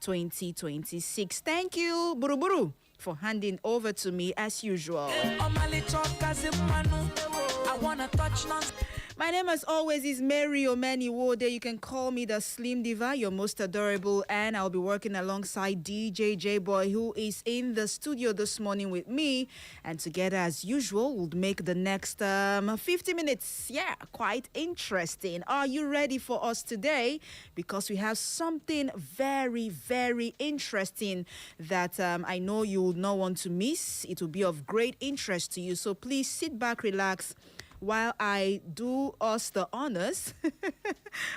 2026. Thank you, Buruburu, for handing over to me as usual. I wanna touch My name, as always, is Mary Omeniwode. You can call me the Slim Diva, your most adorable, and I'll be working alongside DJ J-Boy, who is in the studio this morning with me. And together, as usual, we'll make the next 50 minutes, quite interesting. Are you ready for us today? Because we have something very, very interesting that I know you will not want to miss. It will be of great interest to you. So please sit back, relax, while I do us the honors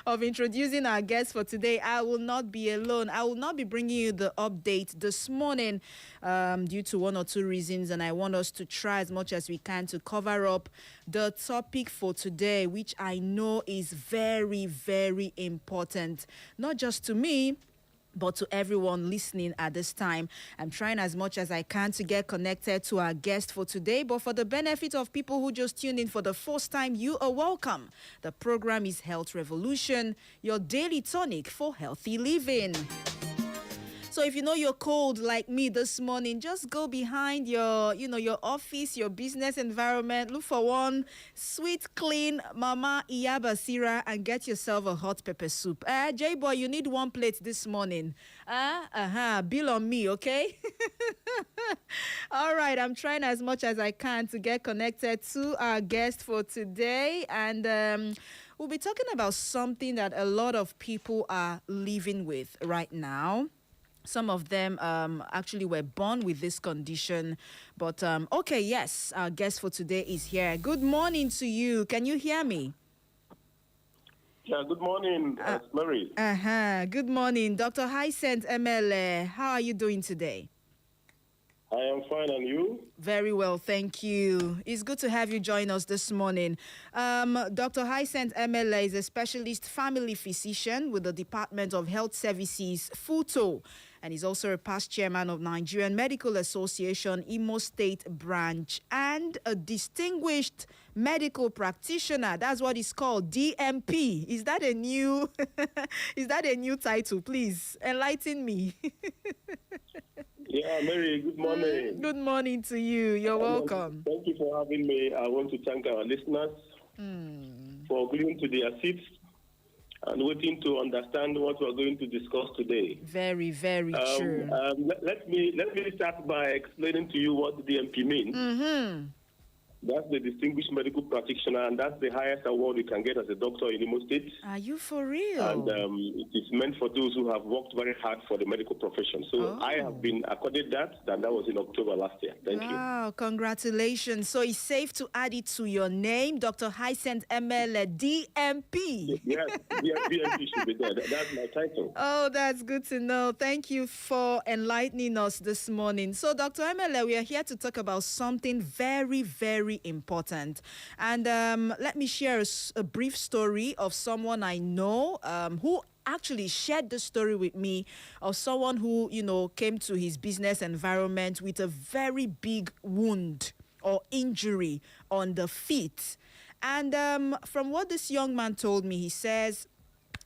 of introducing our guest for today. I will not be alone. I will not be bringing you the update this morning due to one or two reasons, and I want us to try as much as we can to cover up the topic for today, which I know is very, very important, not just to me, but to everyone listening at this time. I'm trying as much as I can to get connected to our guest for today, but for the benefit of people who just tuned in for the first time, you are welcome. The program is Health Revolution, your daily tonic for healthy living. So if you know you're cold like me this morning, just go behind your office, your business environment, look for one sweet, clean Mama Iyaba Sira and get yourself a hot pepper soup. J-Boy, you need one plate this morning. Bill on me, okay? All right, I'm trying as much as I can to get connected to our guest for today, and we'll be talking about something that a lot of people are living with right now. Some of them actually were born with this condition. But, okay, yes, our guest for today is here. Good morning to you. Can you hear me? Yeah, good morning, Mary. Good morning, Dr. Hyacinth ML. How are you doing today? I am fine, and you? Very well, thank you. It's good to have you join us this morning. Dr. Hyacinth ML is a specialist family physician with the Department of Health Services, FUTO, and he's also a past chairman of Nigerian Medical Association, Imo State Branch, and a distinguished medical practitioner. That's what it's called, DMP. Is that a new title? Please enlighten me. Yeah, Mary, good morning. Good morning to you. You're welcome. Thank you for having me. I want to thank our listeners for going to their seats and waiting to understand what we're going to discuss today. Very, very true. Let me start by explaining to you what DMP means. Mm-hmm. That's the Distinguished Medical Practitioner, and that's the highest award you can get as a doctor in Imo State. Are you for real? And it is meant for those who have worked very hard for the medical profession. So I have been accorded that, and that was in October last year. Thank you. Wow, congratulations. So it's safe to add it to your name, Dr. Hyacinth ML, DMP. Yes, DMP should be there. That's my title. Oh, that's good to know. Thank you for enlightening us this morning. So, Dr. ML, we are here to talk about something very, very important. And let me share a brief story of someone I know who actually shared the story with me of someone who, came to his business environment with a very big wound or injury on the feet. And from what this young man told me, he says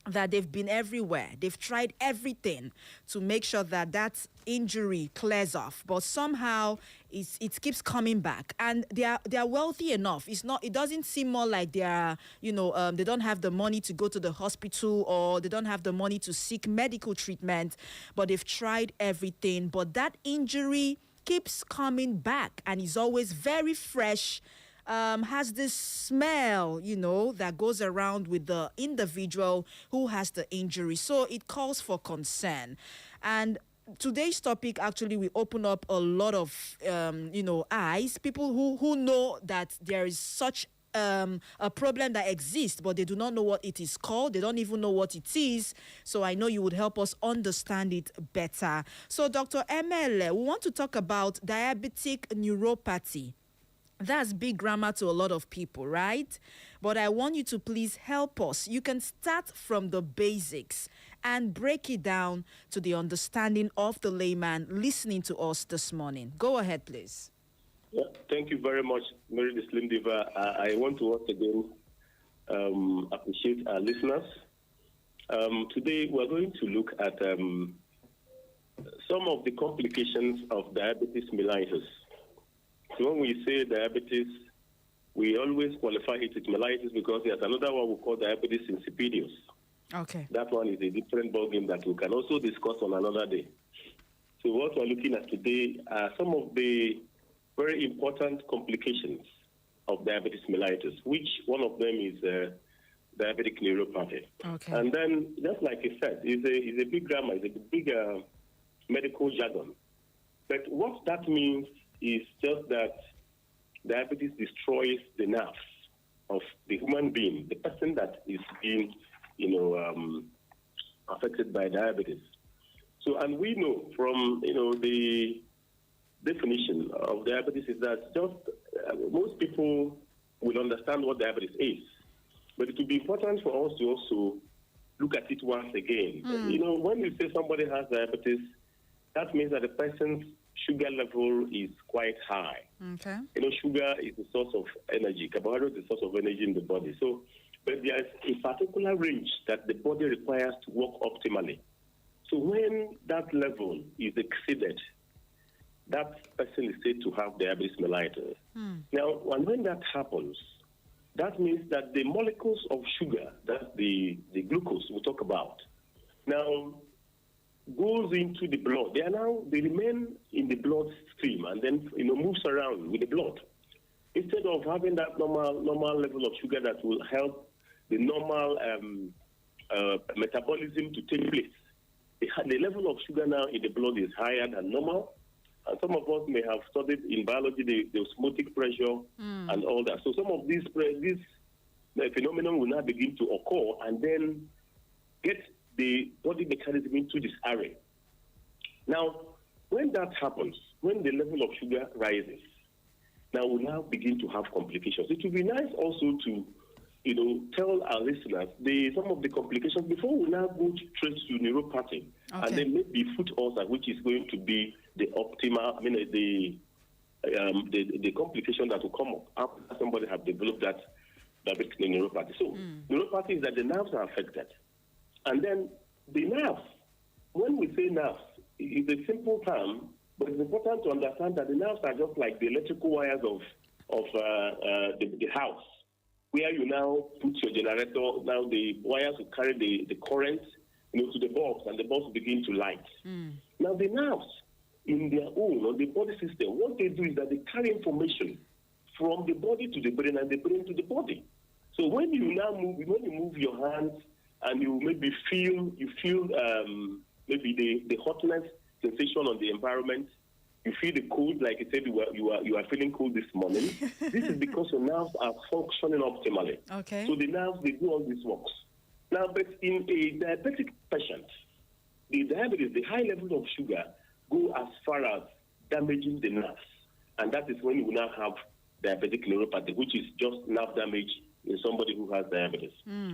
that they've been everywhere. They've tried everything to make sure that injury clears off, but somehow it keeps coming back. And they are wealthy enough. It doesn't seem more like they are, they don't have the money to go to the hospital, or they don't have the money to seek medical treatment, but they've tried everything. But that injury keeps coming back and is always very fresh. Has this smell, that goes around with the individual who has the injury. So it calls for concern. And today's topic actually will open up a lot of, eyes. People who know that there is such a problem that exists, but they do not know what it is called. They don't even know what it is. So I know you would help us understand it better. So Dr. ML, we want to talk about diabetic neuropathy. That's big grammar to a lot of people, right? But I want you to please help us. You can start from the basics and break it down to the understanding of the layman listening to us this morning. Go ahead, please. Yeah, thank you very much, Mary the Slim Diva. I want to once again appreciate our listeners. Today, we're going to look at some of the complications of diabetes mellitus. So when we say diabetes, we always qualify it with mellitus because there's another one we call diabetes insipidus. Okay. That one is a different ballgame that we can also discuss on another day. So what we're looking at today are some of the very important complications of diabetes mellitus, which one of them is diabetic neuropathy. Okay. And then, just like you said, it's a big grammar, it's a big medical jargon. But what that means is just that diabetes destroys the nerves of the human being, the person that is being, affected by diabetes. So, and we know from, the definition of diabetes is that just most people will understand what diabetes is. But it will be important for us to also look at it once again. When you say somebody has diabetes, that means that the person's sugar level is quite high. Okay. Sugar is the source of energy. Carbohydrate is the source of energy in the body. So, but there's a particular range that the body requires to work optimally. So when that level is exceeded, that person is said to have diabetes mellitus. Now, when that happens, that means that the molecules of sugar, that's the glucose we talk about, now goes into the blood. They remain in the blood stream and then moves around with the blood. Instead of having that normal level of sugar that will help the normal metabolism to take place, the level of sugar now in the blood is higher than normal. And some of us may have studied in biology the osmotic pressure and all that. So some of these phenomenon will now begin to occur and then get the body mechanism into disarray. Now, when that happens, when the level of sugar rises, now we'll now begin to have complications. It would be nice also to, tell our listeners some of the complications before we now go straight to neuropathy, and then maybe foot ulcer, which is going to be the optimal, the complication that will come up after somebody has developed that diabetic neuropathy. So neuropathy is that the nerves are affected. And then the nerves, when we say nerves, it's a simple term, but it's important to understand that the nerves are just like the electrical wires of the house, where you now put your generator. Now the wires will carry the current, to the bulbs, and the bulbs begin to light. Now the nerves, in their own, or the body system, what they do is that they carry information from the body to the brain and the brain to the body. So when you move your hands and you maybe feel maybe the hotness sensation on the environment, you feel the cold, like I said, you are feeling cold this morning. This is because your nerves are functioning optimally. Okay. So the nerves, they do all these works. Now, but in a diabetic patient, the diabetes, the high level of sugar, go as far as damaging the nerves. And that is when you will now have diabetic neuropathy, which is just nerve damage in somebody who has diabetes.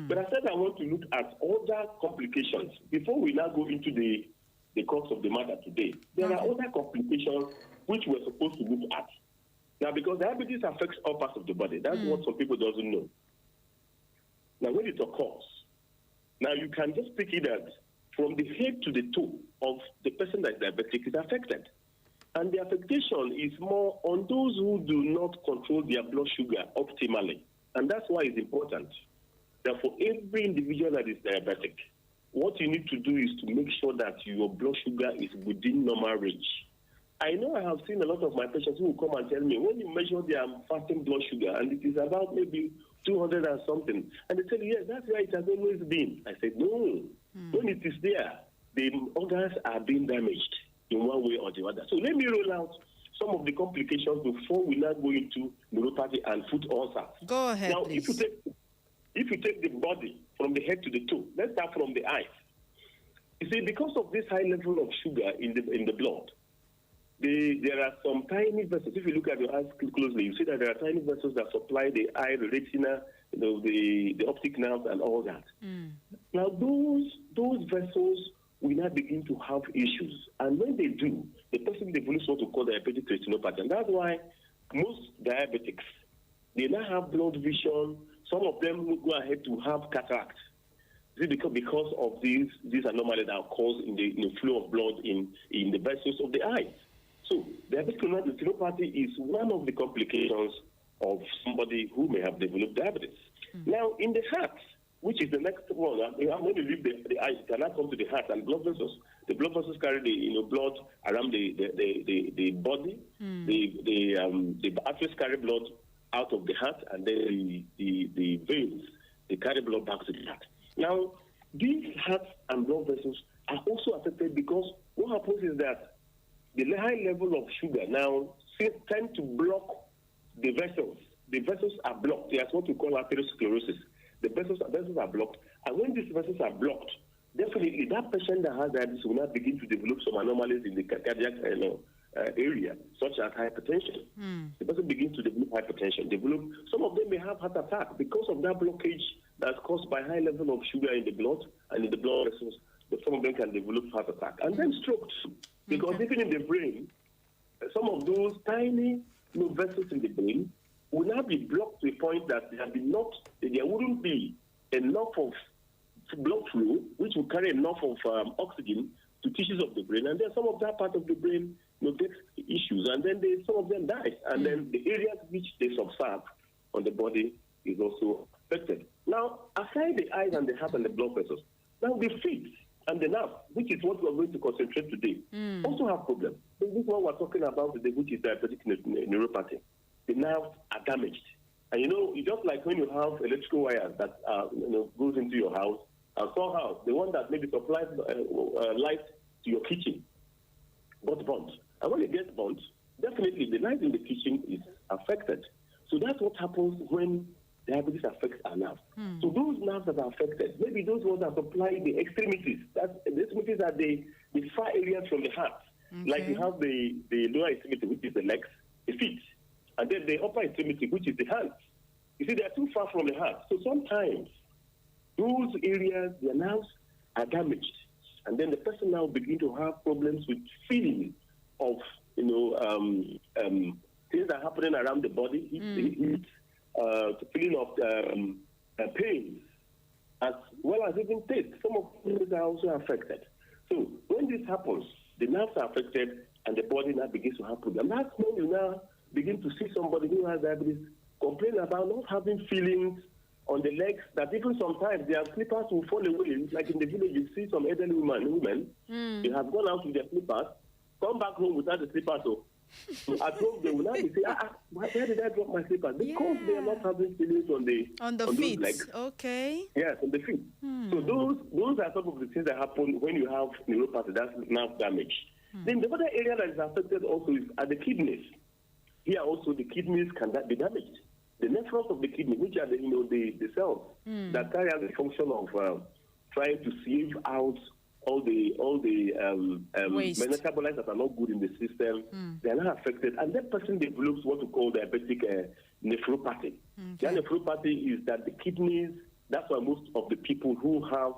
But I said I want to look at other complications. Before we now go into the crux of the matter today, there are other complications which we're supposed to look at. Now, because diabetes affects all parts of the body, that's what some people doesn't know. Now, when it occurs, now you can just pick it up from the head to the toe of the person that is diabetic is affected. And the affectation is more on those who do not control their blood sugar optimally. And that's why it's important that for every individual that is diabetic, what you need to do is to make sure that your blood sugar is within normal range. I know I have seen a lot of my patients who will come and tell me, when you measure their fasting blood sugar, and it is about maybe 200 and something, and they tell you, yes, that's where it has always been. I said, no. When it is there, the organs are being damaged in one way or the other. So let me roll out some of the complications before we now go into neuropathy and foot ulcer. Go ahead, now, please. If you take the body from the head to the toe, let's start from the eyes. You see, because of this high level of sugar in the blood, there are some tiny vessels. If you look at your eyes closely, you see that there are tiny vessels that supply the eye, the retina, the optic nerves, and all that. Now, those vessels will now begin to have issues. And when they do, the person develops what we call diabetic retinopathy. And that's why most diabetics, they now have blurred vision. Some of them will go ahead to have cataract. Is it because of these anomalies that are caused in the flow of blood in the vessels of the eyes? So diabetic retinopathy is one of the complications of somebody who may have developed diabetes. Now, in the heart, which is the next one, I'm going to leave the eyes, can I come to the heart and blood vessels? The blood vessels carry the blood around the body. The arteries carry blood out of the heart, and then the veins, they carry blood back to the heart. Now, these heart and blood vessels are also affected because what happens is that the high level of sugar now tend to block the vessels. The vessels are blocked. That's what we call atherosclerosis. The vessels are blocked. And when these vessels are blocked, definitely that patient that has diabetes will not begin to develop some anomalies in the cardiac area, such as hypertension. The person begins to develop hypertension. Some of them may have heart attack because of that blockage that's caused by high level of sugar in the blood and in the blood vessels. Some of them can develop heart attack. And then stroke too. Because even in the brain, some of those tiny vessels in the brain will now be blocked to a point that there wouldn't be enough of blood flow, which will carry enough of oxygen to tissues of the brain. And then some of that part of the brain gets issues. And then some of them die. And then the areas which they subserve on the body is also affected. Now, aside the eyes and the heart and the blood vessels, now the feet and the nerve, which is what we're going to concentrate today, also have problems. This one we're talking about today, which is diabetic neuropathy. The nerves are damaged. And it's just like when you have electrical wires that goes into your house, and somehow the one that maybe supplies light to your kitchen got burnt. And when it gets burnt, definitely the light in the kitchen is affected. So that's what happens when diabetes affects our nerves. So those nerves that are affected, maybe those ones that supply the extremities. The extremities are the far areas from the heart. Like you have the lower extremity, which is the legs, the feet, and then the upper extremity, which is the hands. You see, they are too far from the heart. So sometimes those areas, their nerves are damaged. And then the person now begin to have problems with feeling of, things that are happening around the body, heat, the feeling of pain, as well as even taste. Some of these are also affected. So when this happens, the nerves are affected and the body now begins to have problems. That's when you now begin to see somebody who has diabetes complain about not having feelings on the legs, that even sometimes their slippers will fall away. Like in the village, you see some elderly women, they have gone out with their slippers, come back home without the slippers. So at home, they will now say, where did I drop my slippers? Because they are not having feelings on the feet. Legs. Okay. Yes, on the feet. So those are some of the things that happen when you have neuropathy, that's nerve damage. Then the other area that is affected also is the kidneys. Here also the kidneys can be damaged. The nephrons of the kidney, which are the cells that carry out the function of trying to sieve out all the metabolites that are not good in the system, they are not affected, and that person develops what we call diabetic nephropathy. The nephropathy is that the kidneys. That's why most of the people who have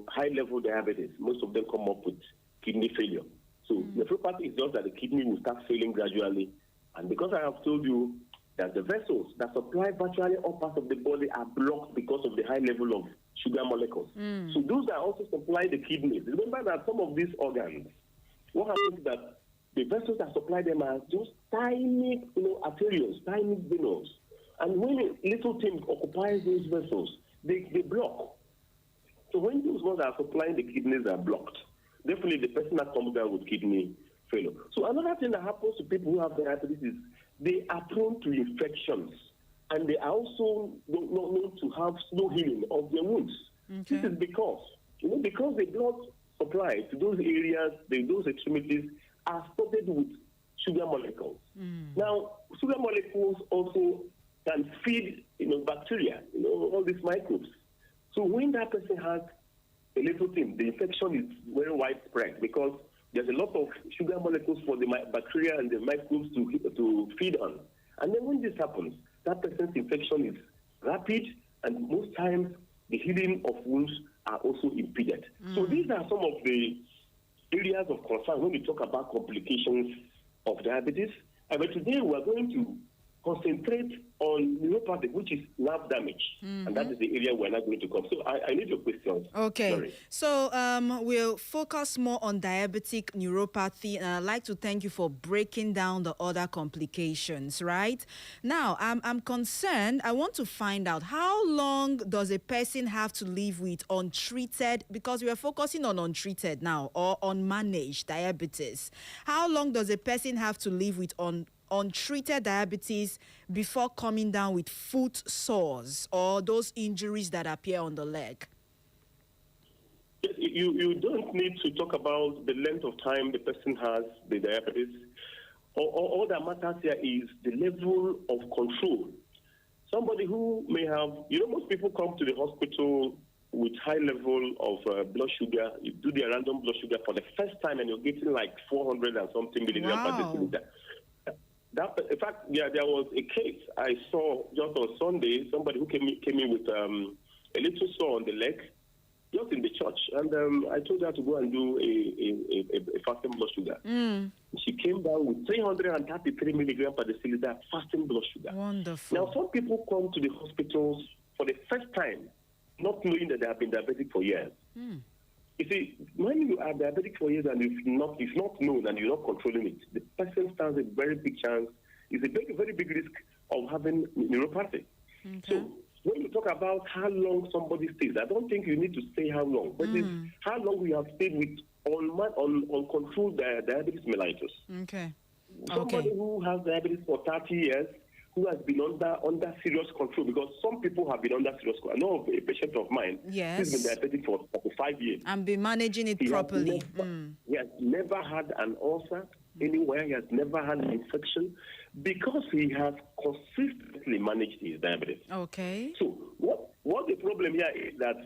high level diabetes, most of them come up with kidney failure. So nephropathy is just that the kidney will start failing gradually, and because I have told you that the vessels that supply virtually all parts of the body are blocked because of the high level of sugar molecules. So those that also supply the kidneys. Remember that some of these organs, what happens is that the vessels that supply them are just tiny, arterioles, tiny veins. And when a little thing occupies those vessels, they block. So when those ones that are supplying the kidneys are blocked, definitely the person that comes down with kidney failure. So another thing that happens to people who have diabetes is they are prone to infections, and they are also known to have slow healing of their wounds. This is because the blood supply to those areas, those extremities, are studded with sugar molecules. Now, sugar molecules also can feed, bacteria, all these microbes. So when that person has a little thing, the infection is very widespread because there's a lot of sugar molecules for the bacteria and the microbes to feed on. And then when this happens, that person's infection is rapid, and most times the healing of wounds are also impeded. So these are some of the areas of concern when we talk about complications of diabetes. But today we are going to concentrate on neuropathy, which is nerve damage, and that is the area we're not going to come. So I need your questions. Okay. Sorry. So we'll focus more on diabetic neuropathy, and I'd like to thank you for breaking down the other complications, right? Now, I'm concerned. I want to find out how long does a person have to live with untreated, because we are focusing on untreated now, or unmanaged diabetes. How long does a person have to live with untreated diabetes before coming down with foot sores or those injuries that appear on the leg? You don't need to talk about the length of time the person has the diabetes. All that matters here is the level of control. Somebody who may have, most people come to the hospital with high level of blood sugar. You do their random blood sugar for the first time and you're getting like 400 and something milligrams per deciliter. In fact, there was a case I saw just on Sunday. Somebody who came in with a little sore on the leg, just in the church, and I told her to go and do a fasting blood sugar. She came down with 333 milligrams per deciliter fasting blood sugar. Wonderful. Now, some people come to the hospitals for the first time, not knowing that they have been diabetic for years. You see, when you are diabetic for years and if not known and you're not controlling it, the person stands a very big chance. It's a very, very big risk of having neuropathy. So when you talk about how long somebody stays, I don't think you need to say how long, but it's how long we have stayed with uncontrolled diabetes mellitus. Somebody who has diabetes for 30 years, who has been under serious control, because some people have been under serious control. I know a patient of mine who's been diabetic for 5 years. And been managing it properly. He has never had an ulcer anywhere. He has never had an infection because he has consistently managed his diabetes. Okay. So what the problem here is that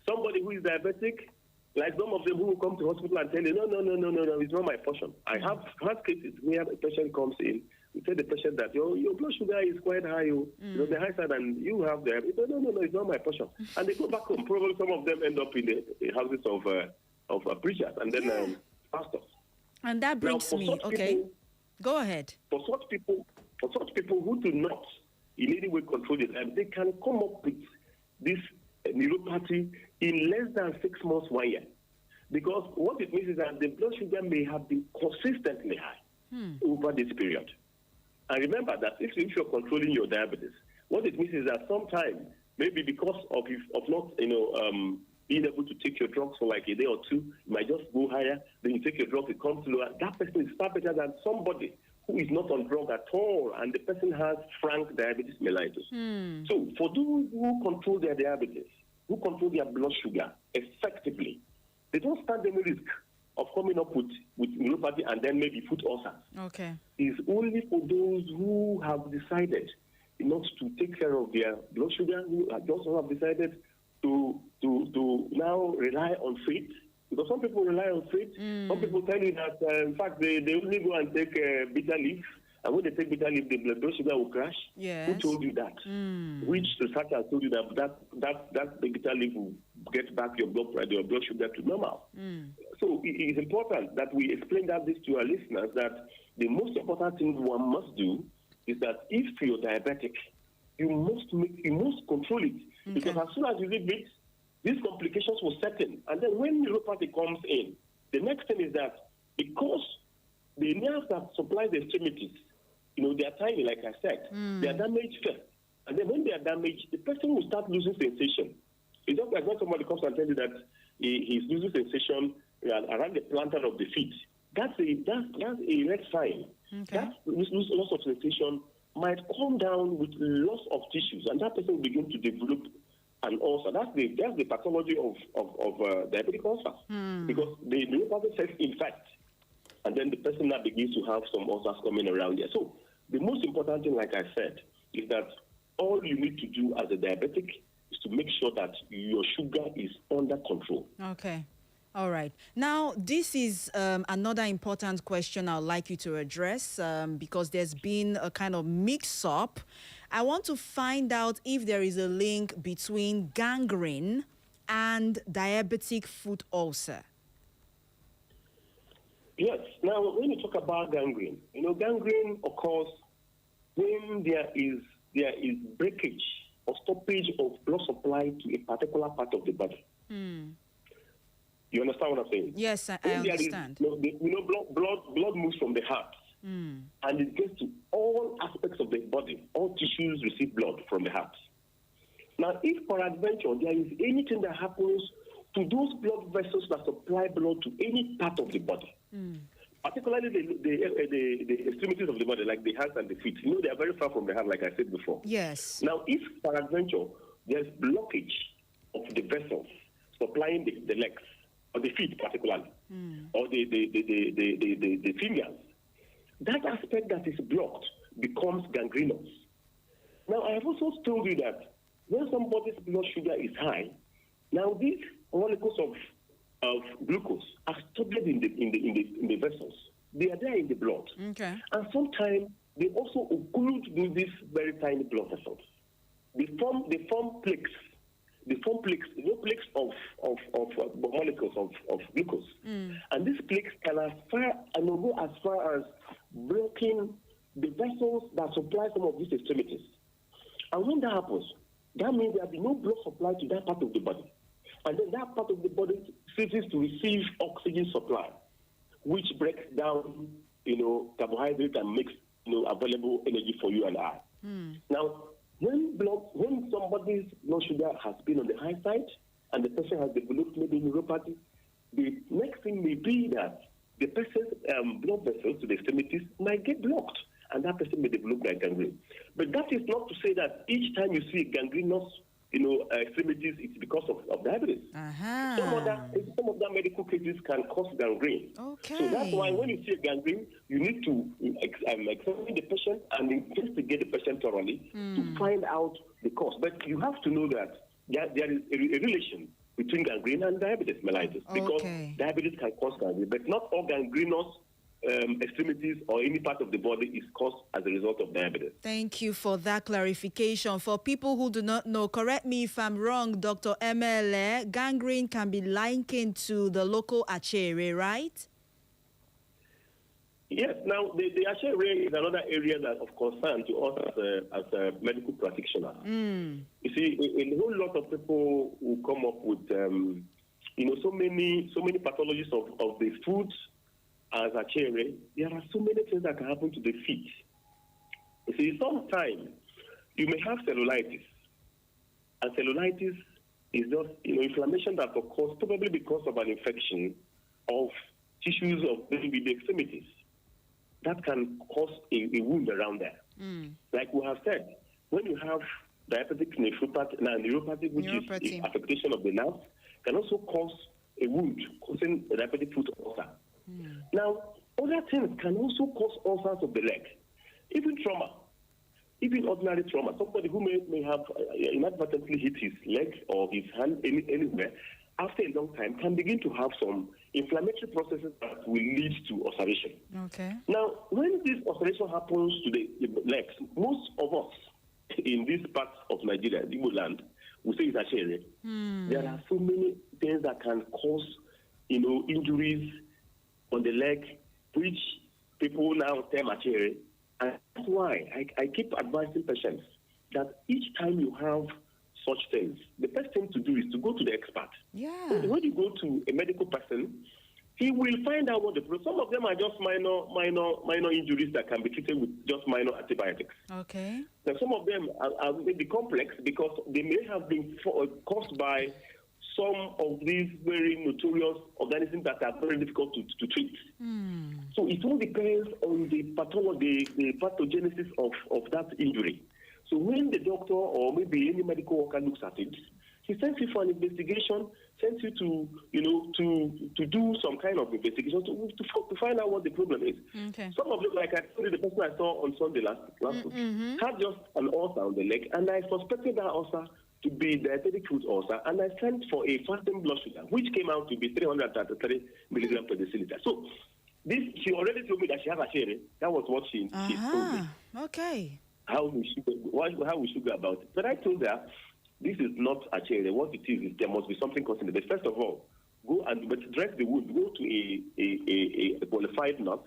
somebody who is diabetic, like some of them who will come to hospital and tell you, no, it's not my portion. I have had cases where a patient comes in, we tell the patient that your blood sugar is quite high, the high side, and you have diabetes. No, it's not my portion. And they go back home. Probably some of them end up in the houses of preachers and then pastors. And that brings me, people, go ahead. For such people who do not in any way control it, they can come up with this neuropathy in less than 6 months, 1 year. Because what it means is that the blood sugar may have been consistently high over this period. And remember that if you're controlling your diabetes, what it means is that sometimes, maybe because of not, being able to take your drugs for like a day or two, you might just go higher, then you take your drugs, it comes lower. That person is far better than somebody who is not on drug at all, and the person has frank diabetes mellitus. So for those who control their diabetes, who control their blood sugar effectively, they don't stand any risk of coming up with neuropathy and then maybe foot ulcers. It's only for those who have decided not to take care of their blood sugar, who also have decided to now rely on faith. Because some people rely on faith. Some people tell you that, in fact, they only go and take bitter leaf. And when they take bitter leaf, the blood sugar will crash. Who told you that? Which researcher told you that the bitter leaf will get back your blood sugar to normal? So it is important that we explain this to our listeners, that the most important thing one must do is that if you're diabetic, you must control it. Because as soon as you leave it, these complications will set in. And then when neuropathy comes in, the next thing is that because the nerves that supply the extremities, they are tiny, like I said, they are damaged first. And then when they are damaged, the person will start losing sensation. It's just like when somebody comes and tells you that he's losing sensation around the plantar of the feet. That's a red sign. That loss of sensation might come down with loss of tissues, and that person will begin to develop an ulcer. That's the pathology of diabetic ulcers, because the neuropathy cells infect, and then the person now begins to have some ulcers coming around there. So the most important thing, like I said, is that all you need to do as a diabetic is to make sure that your sugar is under control. All right. Now, this is another important question I'd like you to address because there's been a kind of mix-up. I want to find out if there is a link between gangrene and diabetic foot ulcer. Yes. Now, when you talk about gangrene, gangrene occurs when there is breakage or stoppage of blood supply to a particular part of the body. You understand what I'm saying? Yes, I understand. Blood moves from the heart, and it gets to all aspects of the body. All tissues receive blood from the heart. Now, if peradventure there is anything that happens to those blood vessels that supply blood to any part of the body, particularly the extremities of the body, like the hands and the feet, they are very far from the heart, like I said before. Yes. Now, if peradventure there's blockage of the vessels supplying the legs, or the feet particularly, or the fingers, that aspect that is blocked becomes gangrenous. Now, I have also told you that when somebody's blood sugar is high, now these molecules of glucose are stored in the vessels. They are there in the blood. Okay. And sometimes they also occlude these very tiny blood vessels. They form plaques. They form plaques of molecules of glucose. And these plaques can go as far as blocking the vessels that supply some of these extremities. And when that happens, that means there will be no blood supply to that part of the body. And then that part of the body ceases to receive oxygen supply, which breaks down, carbohydrate and makes, available energy for you and I. Now, when somebody's blood sugar has been on the high side and the person has developed maybe neuropathy, the next thing may be that the person's blood vessels to the extremities might get blocked, and that person may develop gangrene. But that is not to say that each time you see gangrenous, extremities, it's because of diabetes. Some of the medical cases can cause gangrene. Okay. So that's why when you see a gangrene, you need to examine the patient and investigate the patient thoroughly to find out the cause. But you have to know that there is a relation between gangrene and diabetes mellitus, because diabetes can cause gangrene, but not all gangrenous extremities or any part of the body is caused as a result of diabetes. Thank you for that clarification. For people who do not know, correct me if I'm wrong, Dr. Emele, gangrene can be likened to the local achere, right? Yes. Now, the achere is another area that of concern to us as a medical practitioner. You see, a whole lot of people will come up with, so many pathologies of the foot. As a achere, there are so many things that can happen to the feet. You see, sometimes you may have cellulitis, and cellulitis is just inflammation that occurs probably because of an infection of tissues of maybe the extremities. That can cause a wound around there. Like we have said, when you have diabetic neuropathy, which is affectation of the nerve, can also cause a wound, causing a diabetic foot ulcer. Now, other things can also cause ulcers of the leg, even trauma, even ordinary trauma. Somebody who may have inadvertently hit his leg or his hand anywhere, after a long time, can begin to have some inflammatory processes that will lead to ulceration. Okay. Now, when this ulceration happens to the legs, most of us in this part of Nigeria, the Igbo land, we say it's achere. There are so many things that can cause, injuries on the leg, which people now term achere. And that's why I keep advising patients that each time you have such things, the best thing to do is to go to the expert. Yeah. When you go to a medical person, he will find out what the problem. Some of them are just minor injuries that can be treated with just minor antibiotics. Okay. Now, some of them are maybe complex because they may have been caused by some of these very notorious organisms that are very difficult to treat. So it all depends on the pathology, the pathogenesis of that injury. So when the doctor or maybe any medical worker looks at it, he sends you for an investigation, sends you to do some kind of investigation to find out what the problem is. Okay. Some of them, like I told you, the person I saw on Sunday last week, had just an ulcer on the leg, and I suspected that ulcer to be diabetic foot ulcer, and I sent for a fasting blood sugar, which came out to be 333 milligrams per deciliter. So she already told me that she has a achere. That was what she told me. Okay. How we should go about it. But I told her, this is not a achere. What it is there must be something causing it. But first of all, go and dress the wound. Go to a qualified nurse.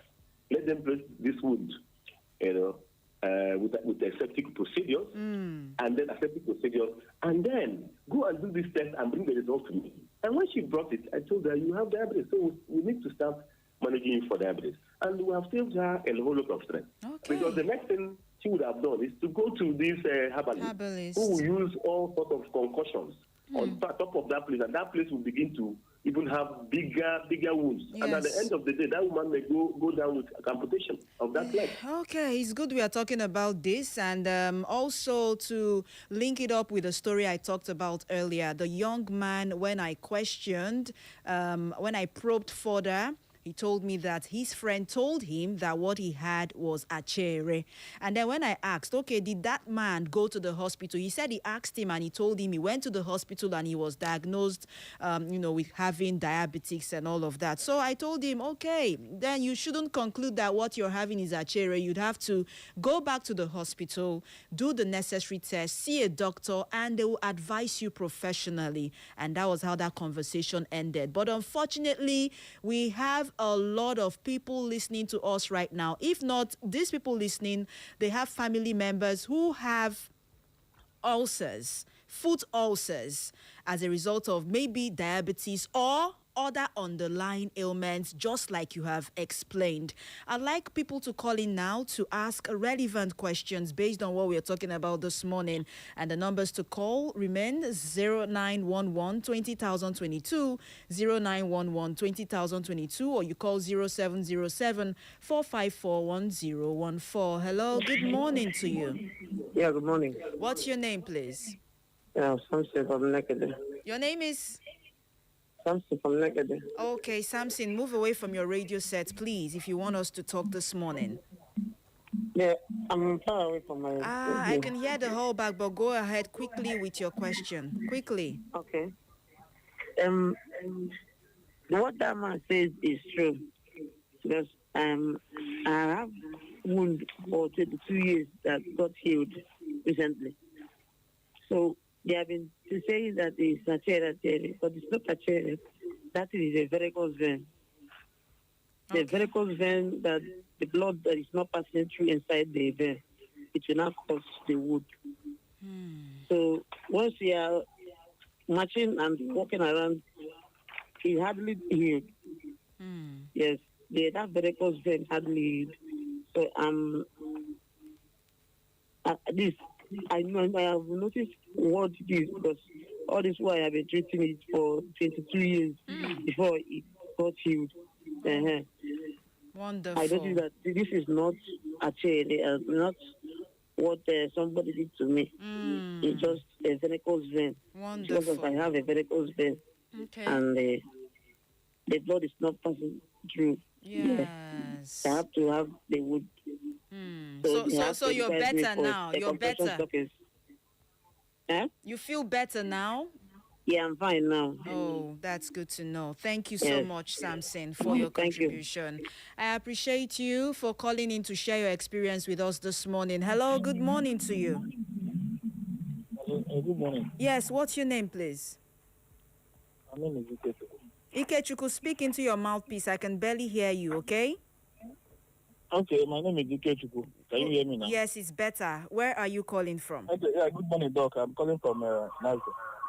Let them dress this wound, with aseptic procedures, and then aseptic procedures, and then go and do this test and bring the result to me. And when she brought it, I told her, you have diabetes, so we need to start managing you for diabetes. And we have saved her a whole lot of stress. Okay. Because the next thing she would have done is to go to this herbalist who will use all sorts of concussions on top of that place, and that place will begin to even have bigger wounds. Yes. And at the end of the day, that woman may go down with amputation of that leg. Okay, it's good we are talking about this, and also to link it up with the story I talked about earlier. The young man, when I questioned, when I probed further, he told me that his friend told him that what he had was achere. And then when I asked, okay, did that man go to the hospital? He said he asked him and he told him he went to the hospital and he was diagnosed, with having diabetics and all of that. So I told him, okay, then you shouldn't conclude that what you're having is achere. You'd have to go back to the hospital, do the necessary tests, see a doctor, and they will advise you professionally. And that was how that conversation ended. But unfortunately, we have a lot of people listening to us right now. If not, these people listening, they have family members who have ulcers, foot ulcers, as a result of maybe diabetes or other underlying ailments, just like you have explained. I'd like people to call in now to ask relevant questions based on what we are talking about this morning. And the numbers to call remain 0911 20022, 0911 20022, or you call 0707 454 1014. Hello, good morning to you. Yeah, good morning. What's your name, please? Samson from Nekede. Your name is? Samson from Nekede. Okay, Samson, move away from your radio set, please, if you want us to talk this morning. Yeah, I'm far away from my... I can hear the whole back, but go ahead quickly with your question. Quickly. Okay. What that man says is true. Because I have wound for 22 years that got healed recently. So they have been saying that it's a cherry, but it's not a cherry. That is a varicose vein. The varicose vein, that the blood that is not passing through inside the vein, it will not cause the wound. So once we are marching and walking around, he hardly healed. Yes, that varicose vein hardly healed. So this, I have noticed what it is, because all this while I have been treating it for 22 years before it got healed. Wonderful. I noticed that this is not actually not what somebody did to me. It's just a varicose vein. Wonderful. Because I have a varicose vein. Okay. And the blood is not passing through. Yes. I have to have the wood. So you're better now. You're better. Huh? You feel better now? Yeah, I'm fine now. Oh, that's good to know. Thank you so much, Samson, for your contribution. I appreciate you for calling in to share your experience with us this morning. Hello, good morning to you. Good morning. Yes, what's your name, please? My name is Ikechukwu. Ikechukwu, speak into your mouthpiece. I can barely hear you, okay? Okay, my name is Ikechukwu. Can you hear me now? Yes, it's better. Where are you calling from? Okay, yeah, good morning, Doc. I'm calling from Nazareth.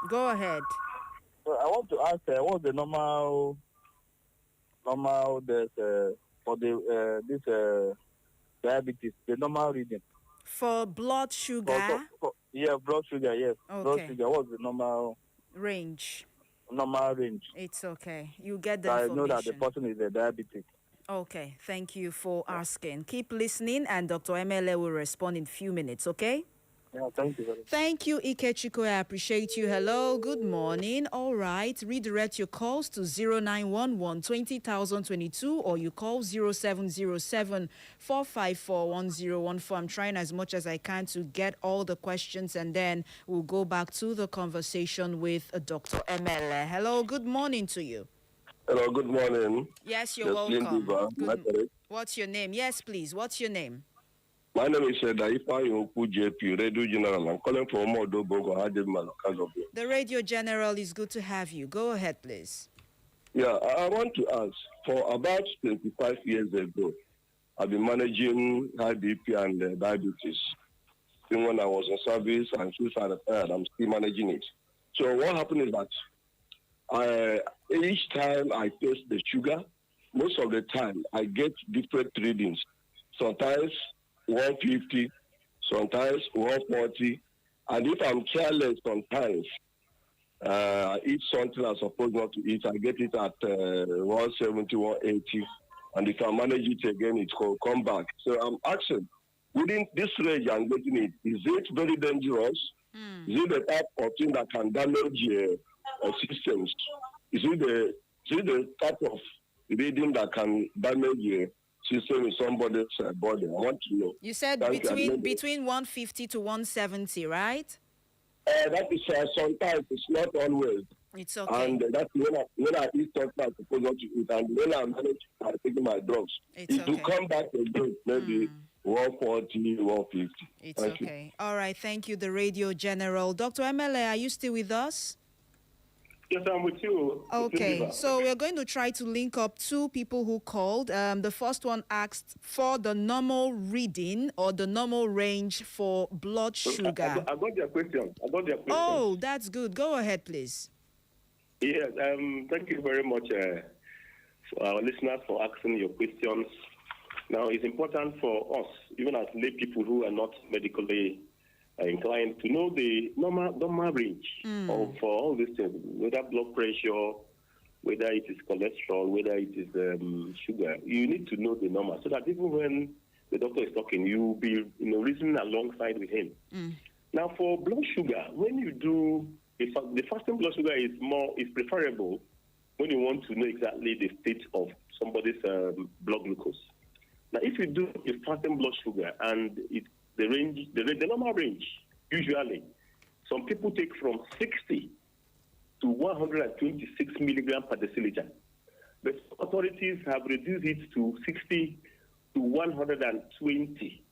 Go ahead. So I want to ask, what's the normal for this diabetes, the normal reading? For blood sugar? Blood sugar, yes. Okay. Blood sugar, what's the normal range? Normal range. It's okay. You get the so information. I know that the person is a diabetic. Okay, thank you for asking. Keep listening, and Dr. MLA will respond in a few minutes, okay? Yeah, thank you very much. Thank you, Ikechukwu. I appreciate you. Hello, good morning. All right, redirect your calls to 0911 20022, or you call 0707 454 1014. I'm trying as much as I can to get all the questions, and then we'll go back to the conversation with Dr. MLA. Hello, good morning to you. Hello, good morning. Yes, you're welcome. What's your name? Yes, please. What's your name? My name is Daifa Yoku JP, Radio General. I'm calling from Modobogo, Hajima. The Radio General is good to have you. Go ahead, please. Yeah, I want to ask, for about 25 years ago, I've been managing high BP and diabetes. Even when I was in service and since I retired, I'm still managing it. So what happened is that each time I test the sugar, most of the time I get different readings. Sometimes 150, sometimes 140, and if I'm careless sometimes, I eat something I'm supposed not to eat, I get it at 170, 180, and if I manage it again, it will come back. So I'm asking, within this range I'm getting it, is it very dangerous? Is it the type of thing that can damage systems? Is it the type of reading that can damage system in somebody's body? I want to know. You said between 150 to 170, right? That is sometimes, it's not always. It's okay. And that's when I eat something I'm supposed not to eat, and when I manage taking my drugs, it will come back again, maybe 140, 150. It's okay. All right, thank you, the Radio General. Dr. MLA, are you still with us? Yes, I'm with you. Okay, so we're going to try to link up two people who called. The first one asked for the normal reading or the normal range for blood sugar. I got your question. Oh, that's good. Go ahead, please. Yes, thank you very much for our listeners for asking your questions. Now, it's important for us, even as lay people who are not medically inclined, to know the normal range for all these things, whether blood pressure, whether it is cholesterol, whether it is sugar. You need to know the normal so that even when the doctor is talking, you will be reasoning alongside with him. Now, for blood sugar, when you do the fasting blood sugar is preferable when you want to know exactly the state of somebody's blood glucose. Now, if you do a fasting blood sugar and the normal range, usually, some people take from 60 to 126 milligrams per deciliter. But authorities have reduced it to 60 to 120.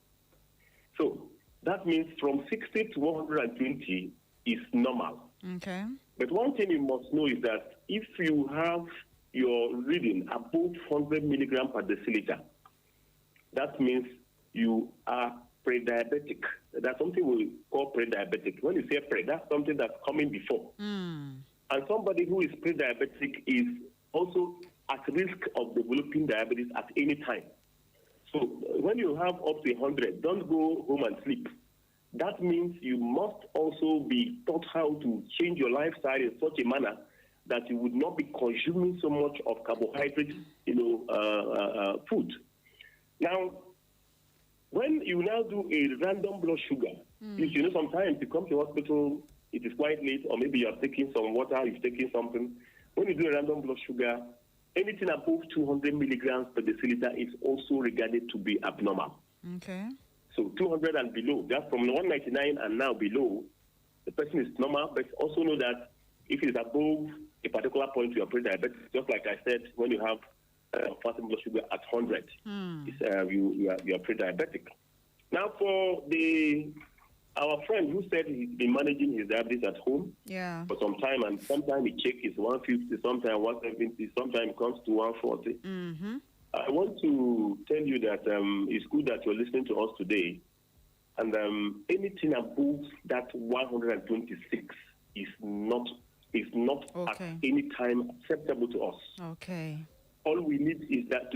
So that means from 60 to 120 is normal. Okay. But one thing you must know is that if you have your reading above 100 milligrams per deciliter, that means you are pre-diabetic. That's something we call pre-diabetic. When you say pre, that's something that's coming before. And somebody who is pre-diabetic is also at risk of developing diabetes at any time. So when you have up to 100, don't go home and sleep. That means you must also be taught how to change your lifestyle in such a manner that you would not be consuming so much of carbohydrate, food. Now, when you now do a random blood sugar, sometimes you come to hospital, it is quite late, or maybe you are taking some water, you're taking something. When you do a random blood sugar, anything above 200 milligrams per deciliter is also regarded to be abnormal. Okay. So 200 and below, that's from 199 and now below, the person is normal, but also know that if it is above a particular point, you are pre-diabetic. Just like I said, when you have fasting blood sugar at 100, you are pre-diabetic. Now, for our friend who said he's been managing his diabetes at home for some time, and sometimes he checks his 150, sometimes 170, sometimes it comes to 140. I want to tell you that it's good that you're listening to us today, and anything above that 126 is not at any time acceptable to us. Okay. All we need is that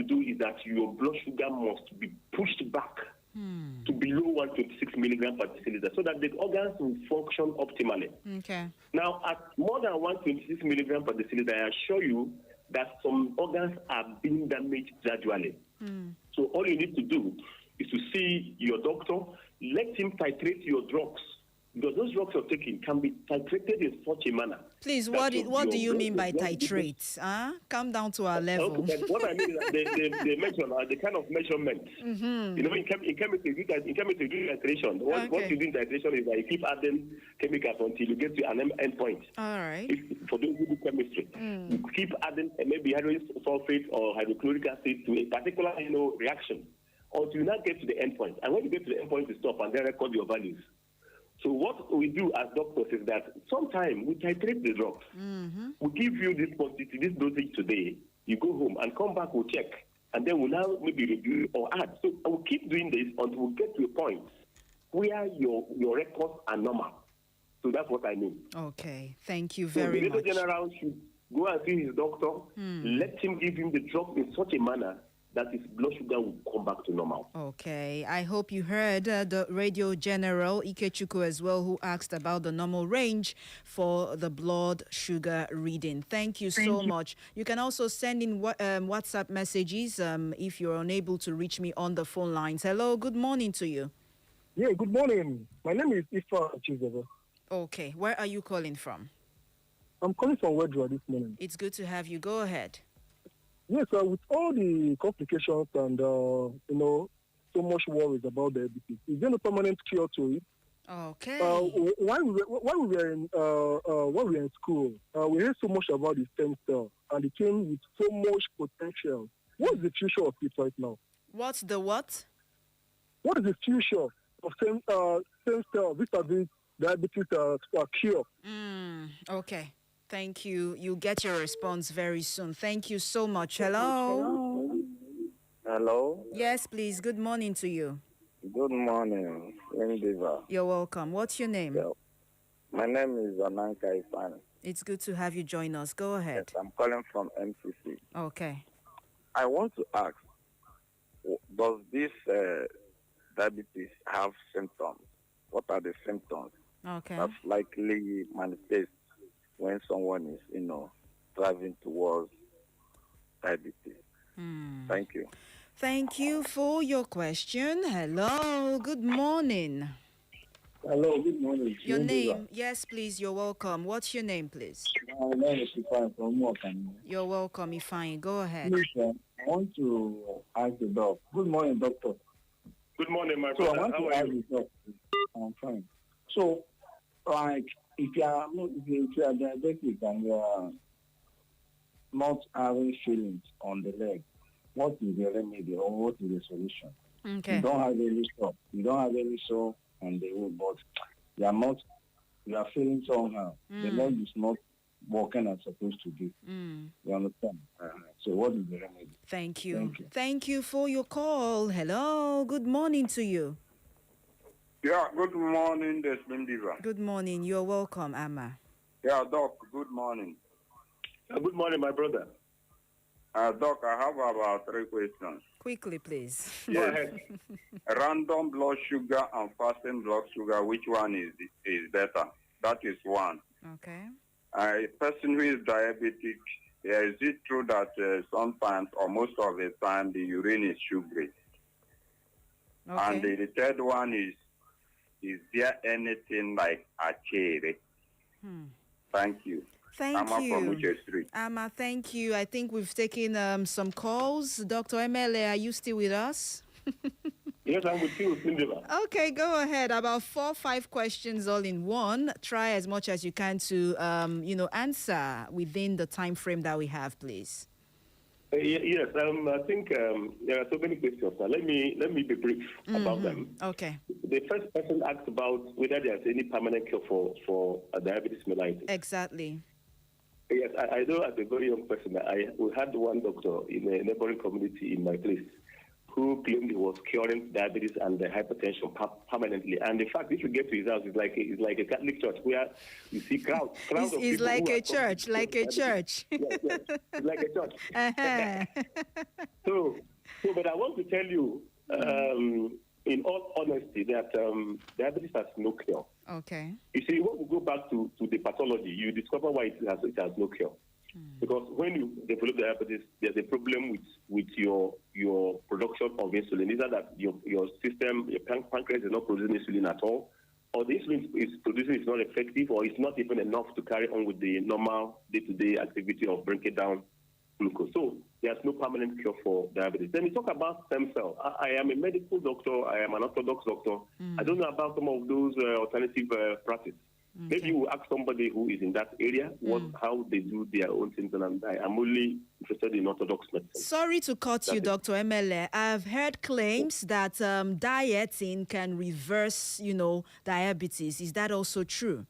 your blood sugar must be pushed back to below 126 milligrams per deciliter so that the organs will function optimally. Okay. Now, at more than 126 milligrams per deciliter, I assure you that some organs are being damaged gradually. So all you need to do is to see your doctor, let him titrate your drugs, because those drugs you're taking can be titrated in such a manner. Please, what do you mean by titrate? Come down to our level. Okay, but what I mean is they mention the kind of measurement. In chemistry, you do titration. What you do in titration is that you keep adding chemicals until you get to an end point. All right. For those who do chemistry, you keep adding maybe hydrogen sulfate or hydrochloric acid to a particular reaction until you now get to the end point. And when you get to the end point, you stop and then record your values. So what we do as doctors is that sometimes we titrate the drugs. We give you this quantity, this dosage today. You go home and come back, we'll check. and then we'll now maybe review or add. So I will keep doing this until we get to a point where your records are normal. So that's what I mean. Okay, thank you very much. The Major General should go and see his doctor, let him give him the drug in such a manner that his blood sugar will come back to normal. Okay, I hope you heard the Radio General Ikechukwu as well, who asked about the normal range for the blood sugar reading. Thank you so much. You can also send in WhatsApp messages if you're unable to reach me on the phone lines. Hello, good morning to you. Yeah, good morning. My name is Ifa Chizebe. Okay, where are you calling from? I'm calling from Wedra this morning. It's good to have you. Go ahead. Yes, with all the complications and, so much worries about diabetes, is there no permanent cure to it? Okay. When we were in school, we heard so much about the stem cell, and it came with so much potential. What is the future of it right now? What's the what? What is the future of stem cell vis-a-vis diabetes cure? Okay. Thank you. You'll get your response very soon. Thank you so much. Hello? Hello? Yes, please. Good morning to you. Good morning, Lindiva. You're welcome. What's your name? Yeah. My name is Ananka Ifan. It's good to have you join us. Go ahead. Yes, I'm calling from MCC. Okay. I want to ask, does this diabetes have symptoms? What are the symptoms Okay. that likely manifest when someone is, driving towards diabetes? Thank you. Thank you for your question. Hello. Good morning. Hello, good morning. Your name? Yes, please. You're welcome. What's your name, please? My name is Ifan from Mokan. You're welcome, Ifeanyi. Go ahead. Listen, I want to ask the doc. Good morning, doctor. Good morning, my So I brother. want How to are ask you? the doc. I'm fine. So, like, if you are diabetic and you are not having feelings on the leg, what is the remedy or what is the solution? Okay. You don't have any sore. You don't have any sore on the wood, but you are feeling somehow. The leg is not working as supposed to do. You understand? So what is the remedy? Thank you. Thank you. Thank you for your call. Hello. Good morning to you. Yeah, good morning, Lindiva. Good morning. You're welcome, Amma. Yeah, Doc, good morning. Good morning, my brother. Doc, I have about 3 questions. Quickly, please. Go ahead. Random blood sugar and fasting blood sugar, which one is better? That is one. Okay. A person who is diabetic, is it true that sometimes or most of the time the urine is sugary? Okay. And the third one is there anything like a cherry? Thank you. Thank Amma from you. Uche Street. Amma, thank you. I think we've taken some calls. Dr. MLA, are you still with us? Yes, I'm with you, Cinderella. Okay, go ahead. About 4 or 5 questions all in one. Try as much as you can to, answer within the time frame that we have, please. Yes, I think there are so many questions. Now, let me be brief about them. Okay. The first person asked about whether there's any permanent cure for diabetes mellitus. Exactly. Yes, I know as a very young person, we had one doctor in a neighboring community in my place who claimed he was curing diabetes and hypertension permanently. And in fact, if you get to his house, it's like a Catholic church where you see crowds of people. It's like a church, like a church. Yes, it's like a church. Uh-huh. But I want to tell you, in all honesty, that diabetes has no cure. Okay. You see, when we go back to the pathology, you discover why it has no cure. Because when you develop diabetes, there's a problem with your production of insulin. Either that your system, your pancreas is not producing insulin at all, or the insulin is producing is not effective, or it's not even enough to carry on with the normal day-to-day activity of breaking down glucose. So there's no permanent cure for diabetes. Then you talk about stem cell. I am a medical doctor. I am an orthodox doctor. I don't know about some of those alternative practices. Okay. Maybe we'll ask somebody who is in that area how they do their own things, and I'm only interested in orthodox medicine. Sorry to cut you, Dr. MLA. I've heard claims that dieting can reverse, diabetes. Is that also true?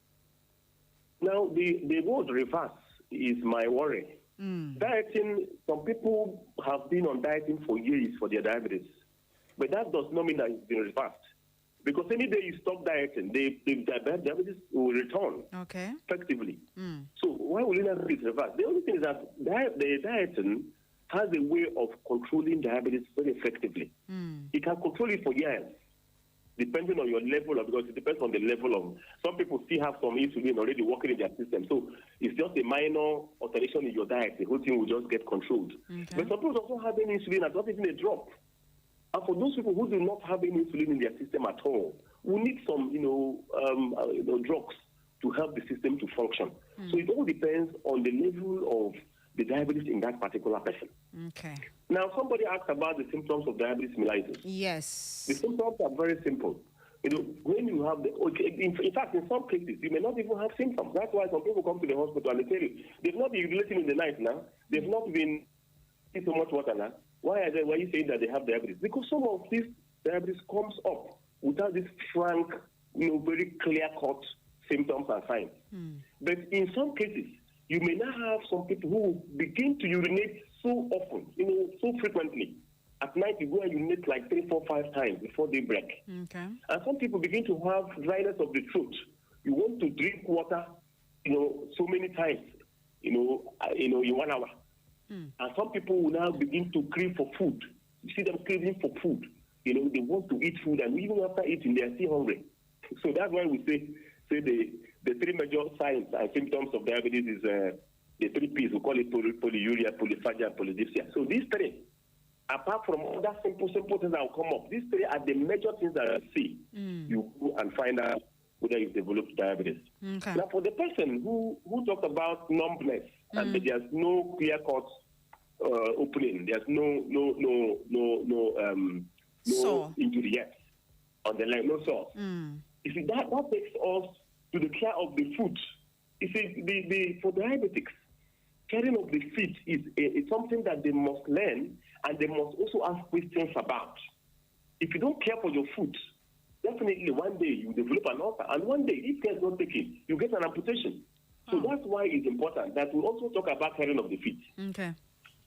Now, the word reverse is my worry. Dieting, some people have been on dieting for years for their diabetes, but that does not mean that it's been reversed. Because any day you stop dieting, the diabetes will return effectively. So why will it not be reversed? The only thing is that the dieting has a way of controlling diabetes very effectively. It can control it for years, depending on your level of, because it depends on the level of, some people still have some insulin already working in their system. So it's just a minor alteration in your diet. The whole thing will just get controlled. But some people also have any insulin and not even a drop. And for those people who do not have any insulin in their system at all, we need some, drugs to help the system to function. So it all depends on the level of the diabetes in that particular person. Okay. Now, somebody asked about the symptoms of diabetes mellitus. Yes. The symptoms are very simple. When you have in fact, in some cases, you may not even have symptoms. That's why some people come to the hospital and they tell you, they've not been urinating in the night now. They've not been eating so much water now. Why are you saying that they have diabetes? Because some of this diabetes comes up without this frank, very clear-cut symptoms and signs. But in some cases, you may not have some people who begin to urinate so often, so frequently. At night, you go and urinate like 3, 4, 5 times before daybreak. Okay. And some people begin to have dryness of the throat. You want to drink water, so many times, in 1 hour. And some people will now begin to crave for food. You see them craving for food. They want to eat food, and even after eating, they are still hungry. So that's why we say the 3 major signs and symptoms of diabetes is the 3 P's. We call it polyuria, polyphagia, and polydipsia. So these 3, apart from other simple things that will come up, these 3 are the major things that I see. You go and find out whether you've developed diabetes. Okay. Now, for the person who talked about numbness, and there's no clear-cut opening, there's no injury yet on the leg, no sore. You see, that takes us to the care of the foot. You see, for diabetics, caring of the feet is something that they must learn, and they must also ask questions about. If you don't care for your foot, definitely one day you develop an ulcer, and one day, if care is not taken, you get an amputation. So that's why it's important that we also talk about caring of the feet. Okay.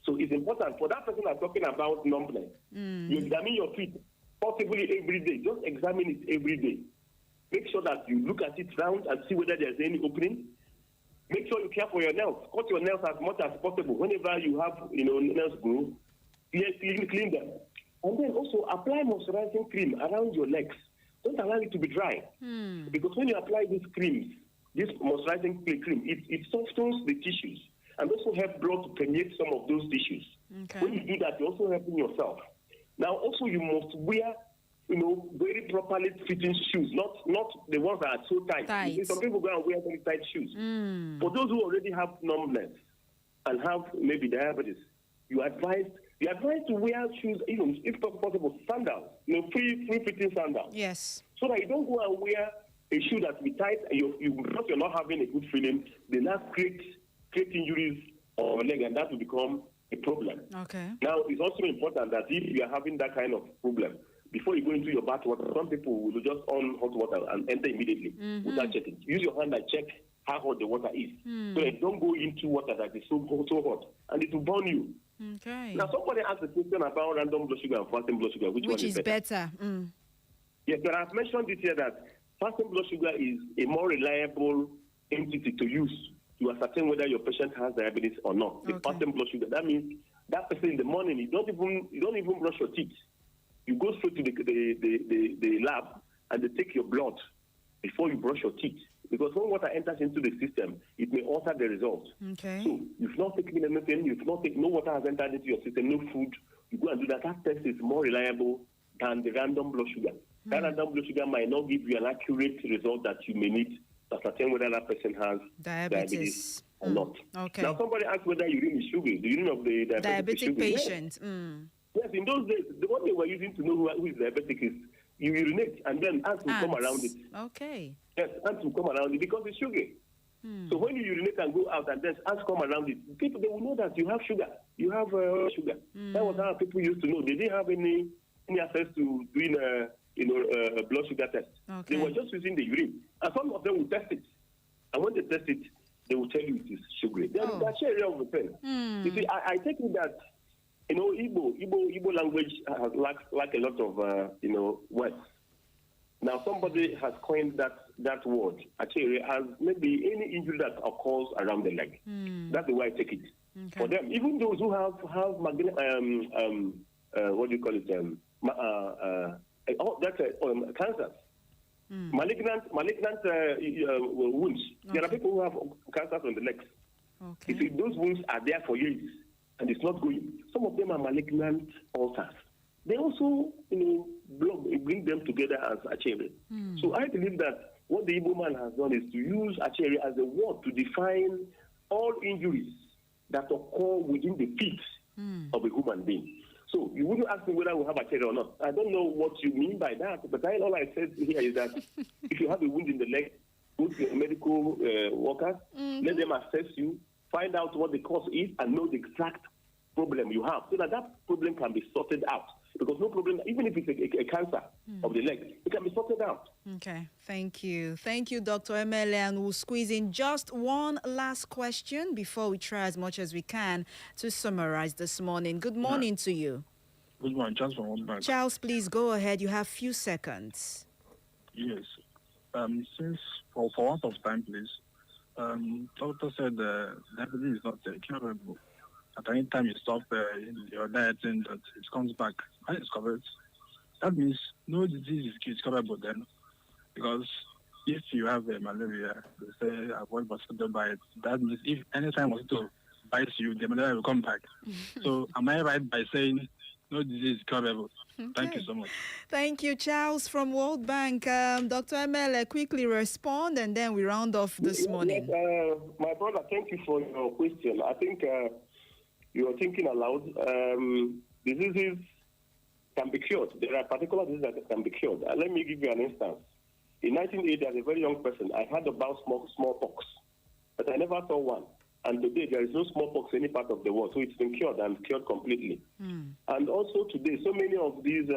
So it's important for that person that's talking about numbness. You examine your feet possibly every day. Just examine it every day. Make sure that you look at it round and see whether there's any opening. Make sure you care for your nails. Cut your nails as much as possible. Whenever you have, nails grow, clean them. And then also apply moisturizing cream around your legs. Don't allow it to be dry. Because when you apply these creams, this moisturizing cream, it softens the tissues and also help blood to permeate some of those tissues. Okay. When you do that, you're also helping yourself. Now, also, you must wear, very properly fitting shoes, not the ones that are so tight. You see, some people go and wear very tight shoes. For those who already have numbness and have maybe diabetes, you advise to wear shoes, even if possible, sandals, free-fitting sandals. Yes. So that you don't go and wear a shoe that be tight, and because you're not having a good feeling, they now create injuries on your leg, and that will become a problem. Okay. Now, it's also important that if you are having that kind of problem, before you go into your bath water, some people will just on hot water and enter immediately without checking. Use your hand and check how hot the water is. So that you don't go into water that is so hot, and it will burn you. Okay. Now, somebody asked a question about random blood sugar and fasting blood sugar. Which one is better? Yes, but I've mentioned this here that fasting blood sugar is a more reliable entity to use to ascertain whether your patient has diabetes or not. The fasting blood sugar, that means that person in the morning, you don't even brush your teeth. You go straight to the lab and they take your blood before you brush your teeth. Because when water enters into the system, it may alter the results. Okay. So you've not taken anything, no water has entered into your system, no food. You go and do that. That test is more reliable than the random blood sugar. That random blood sugar might not give you an accurate result that you may need to ascertain whether that person has diabetes or not. Okay. Now, somebody asked whether urine is sugar. The urine of the diabetic patient. Yes, in those days, the one they were using to know who is diabetic is you urinate and then ants will come around it. Okay. Yes, ants will come around it because it's sugar. So when you urinate and go out and then ants come around it, people, they will know that you have sugar. You have sugar. That was how people used to know. They didn't have any access to doing a blood sugar test. Okay. They were just using the urine. And some of them will test it. And when they test it, they will tell you it is sugary. There is a area of the pen. You see, I take it that, Igbo language has lack a lot of, words. Now, somebody has coined that word, actually, as maybe any injury that occurs around the leg. That's the way I take it. Okay. For them, even those who have what do you call it? Cancers. Malignant wounds. Okay. There are people who have cancers on the legs. Okay. If those wounds are there for years and it's not going, some of them are malignant ulcers. They also, bring them together as achebe. So I believe that what the Igbo man has done is to use achebe as a word to define all injuries that occur within the feet of a human being. So you wouldn't ask me whether we have achebe or not. I don't know what you mean by that, but all I said here is that if you have a wound in the leg, go to medical workers, let them assess you, find out what the cause is, and know the exact problem you have, so that problem can be sorted out. Because no problem, even if it's a cancer of the leg, it can be sorted out. Okay, thank you. Thank you, Dr. Emele. And we'll squeeze in just one last question before we try as much as we can to summarize this morning. Good morning to you. Good morning, Charles from World Bank. Charles, please go ahead. You have a few seconds. Yes. Since, for want of time, please, doctor said diabetes is not curable. At any time you stop your dieting, that it comes back and it's covered. That means no disease is curable then, because if you have malaria, they say avoid mosquito bite. That means if anytime mosquito bites you, the malaria will come back. So am I right by saying no disease is curable? Okay. Thank you so much. Thank you, Charles from World Bank. Dr. Emele, quickly respond and then we round off this morning. Yes, my brother, thank you for your question. I think you are thinking aloud. Diseases can be cured. There are particular diseases that can be cured. Let me give you an instance. In 1980, as a very young person, I heard about smallpox, but I never saw one. And today, there is no smallpox in any part of the world, so it's been cured and cured completely. And also today, so many of these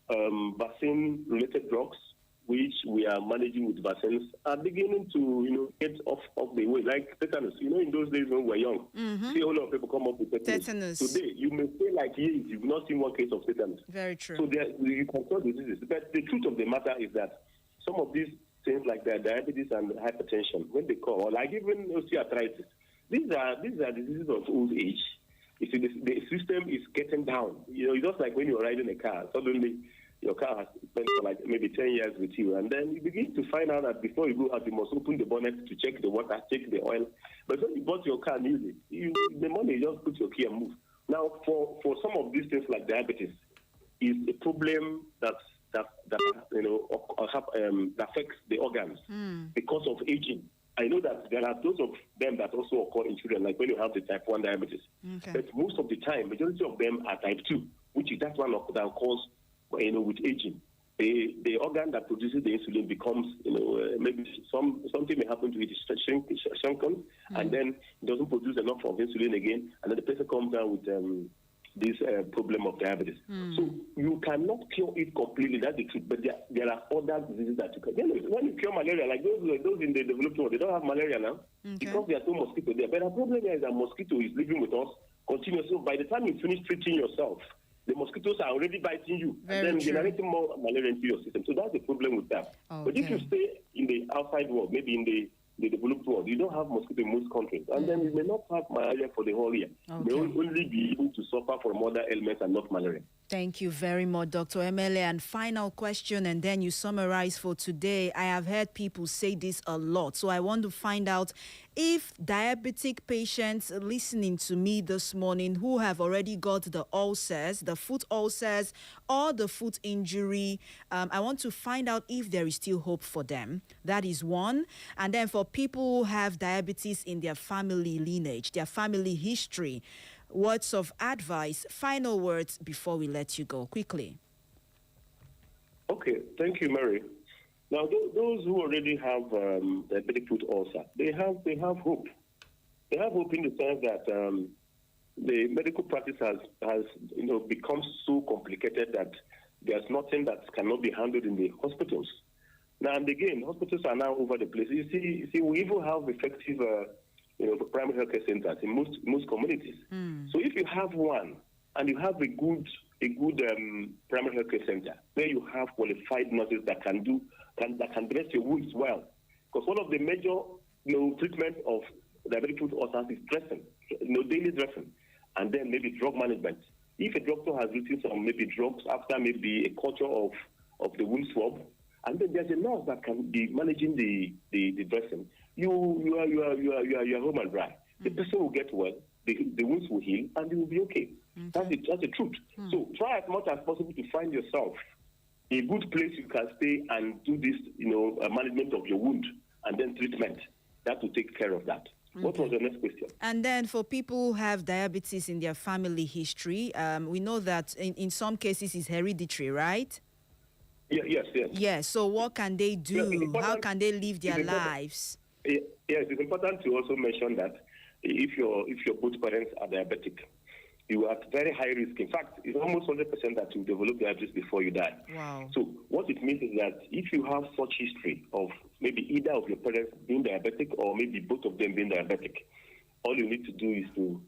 vaccine-related drugs, which we are managing with vaccines, are beginning to, get off the way, like tetanus. In those days when we were young, see a whole lot of people come up with tetanus. Today, you may say like years, you've not seen one case of tetanus. Very true. So you can cure diseases. But the truth of the matter is that some of these things like diabetes and hypertension, when they come, or like even osteoarthritis, these are diseases of old age. You see, the system is getting down. It's just like when you're riding a car, suddenly your car has spent for like maybe 10 years with you, and then you begin to find out that before you go out, you must open the bonnet to check the water, check the oil. But when you bought your car newly, the money, you just put your key and move. Now, for some of these things like diabetes, is a problem that affects the organs because of aging. I know that there are those of them that also occur in children, like when you have the type 1 diabetes. Okay. But most of the time, majority of them are type 2, which is that one that occurs with aging. The organ that produces the insulin becomes, maybe something may happen to it, shrunken, and then it doesn't produce enough of insulin again, and then the person comes down with this problem of diabetes. So you cannot cure it completely, that's the truth, but there are other diseases that you can. When you cure malaria, like those in the developed world, they don't have malaria now because there are no mosquitoes there. But the problem is that mosquito is living with us continuously. So by the time you finish treating yourself, the mosquitoes are already biting you and then generating more malaria into your system. So that's the problem with that. Okay. But if you stay in the outside world, maybe in the developed world, you don't have mosquito in most countries. And then you may not have malaria for the whole year. Okay. You may only be able to suffer from other ailments and not malaria. Thank you very much, Dr. Emele. And final question, and then you summarize for today. I have heard people say this a lot, so I want to find out if diabetic patients listening to me this morning who have already got the ulcers, the foot ulcers, or the foot injury, I want to find out if there is still hope for them. That is one. And then for people who have diabetes in their family lineage, their family history, words of advice, final words before we let you go. Quickly. Okay, thank you, Mary. Now, those who already have diabetic foot ulcer, they have hope. They have hope in the sense that the medical practice has become so complicated that there's nothing that cannot be handled in the hospitals. Now and again, hospitals are now over the place. You see, we even have effective, primary health care centers in most communities. So if you have one and you have a good primary health care center where you have qualified nurses that can dress your wounds well, because one of the major treatment of diabetic foot ulcers is dressing, daily dressing, and then maybe drug management. If a doctor has written some maybe drugs after maybe a culture of the wound swab, and then there's a nurse that can be managing the dressing, you are home and dry. The person will get well, the wounds will heal, and it will be okay. That's the truth. So try as much as possible to find yourself a good place you can stay and do this, management of your wound and then treatment. That will take care of that. What was the next question? And then for people who have diabetes in their family history, we know that in some cases it's hereditary, right? Yes. Yes. So what can they do? How can they live their lives? Yes, it's important to also mention that if your both parents are diabetic, you are at very high risk. In fact, it's almost 100% that you develop diabetes before you die. Wow. So what it means is that if you have such history of maybe either of your parents being diabetic or maybe both of them being diabetic, all you need to do is to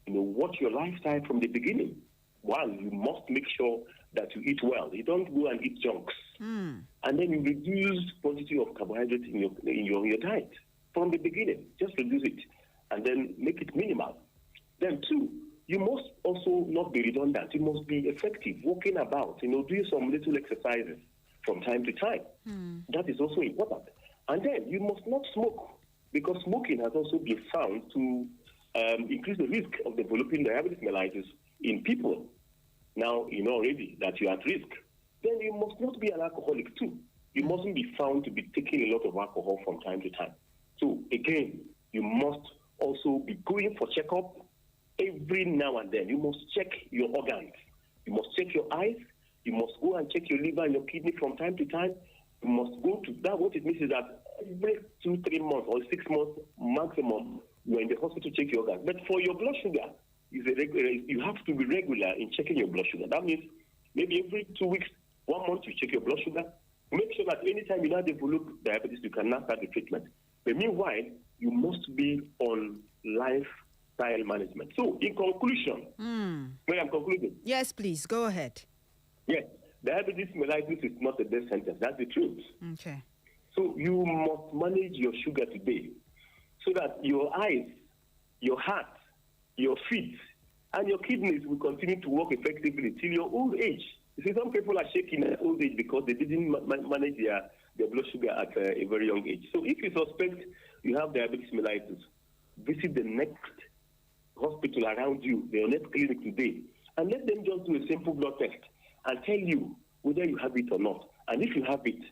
watch your lifestyle from the beginning. One, you must make sure that you eat well. You don't go and eat junks. And then you reduce quantity of carbohydrates in your diet from the beginning. Just reduce it and then make it minimal. Then two, you must also not be redundant. You must be effective, walking about, doing some little exercises from time to time. That is also important. And then you must not smoke, because smoking has also been found to increase the risk of developing diabetes mellitus in people. Now you know already that you are at risk. Then you must not be an alcoholic too. You mustn't be found to be taking a lot of alcohol from time to time. So again, you must also be going for checkup every now and then. You must check your organs. You must check your eyes. You must go and check your liver and your kidney from time to time. You must go to that. What it means is that every 2-3 months or 6 months maximum, you're in the hospital to check your organs. But for your blood sugar, you have to be regular in checking your blood sugar. That means maybe every 2 weeks, 1 month, you check your blood sugar. Make sure that anytime you now develop diabetes, you can now start the treatment. But meanwhile, you must be on lifestyle management. So, in conclusion, when I'm concluding. Yes, please, go ahead. Yes, diabetes mellitus is not a death sentence. That's the truth. Okay. So, you must manage your sugar today so that your eyes, your heart, your feet, and your kidneys will continue to work effectively till your old age. You see, some people are shaking at old age because they didn't manage their blood sugar at a very young age. So if you suspect you have diabetes mellitus, visit the next hospital around you, the next clinic today, and let them just do a simple blood test and tell you whether you have it or not. And if you have it,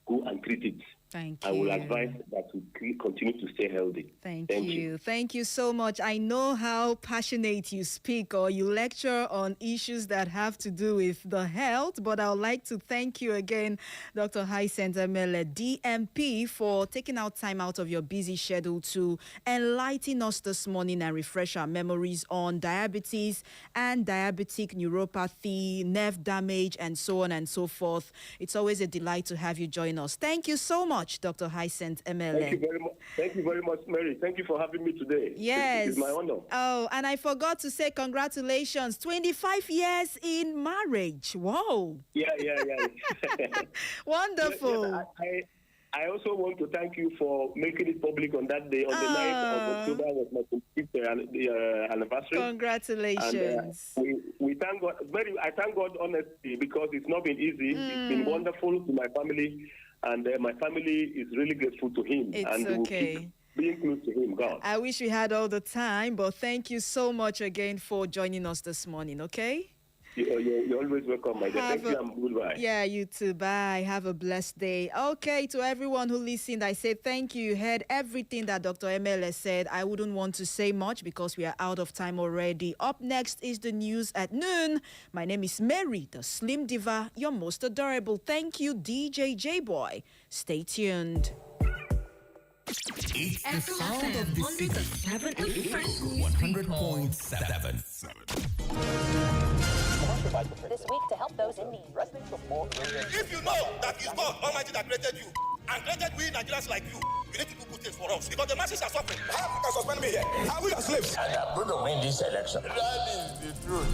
go and treat it. Thank you. I will advise that we continue to stay healthy. Thank you. Thank you so much. I know how passionate you speak or you lecture on issues that have to do with the health, but I would like to thank you again, Dr. Hyacinth Emele, DMP, for taking out time out of your busy schedule to enlighten us this morning and refresh our memories on diabetes and diabetic neuropathy, nerve damage, and so on and so forth. It's always a delight to have you join us. Thank you so much, Dr. Hyacinth Emele. Thank you very much. Thank you very much, Mary. Thank you for having me today. Yes. It's my honor. Oh, and I forgot to say congratulations. 25 years in marriage. Wow. Yeah. Wonderful. I also want to thank you for making it public on that day. On the 9th of October was my 25th anniversary. Congratulations. And, we thank God. I thank God honestly because it's not been easy. It's been wonderful to my family. And my family is really grateful to him. It's and okay. We'll keep being close to him, God. I wish we had all the time, but thank you so much again for joining us this morning, okay? You're always welcome, my dear. Thank you and goodbye. Yeah, you too. Bye. Have a blessed day. Okay, to everyone who listened, I say thank you. You heard everything that Dr. Emele said. I wouldn't want to say much because we are out of time already. Up next is the news at noon. My name is Mary, the Slim Diva, your most adorable. Thank you, DJ J-Boy. Stay tuned. It's the sound of the city. 100.7. this week to help those in need. If you know that it's God Almighty that created you and created we Nigerians like you need to do good things for us because the masses are suffering. How you can suspend me here? Are we as slaves? And I'm going to win this election. That is the truth.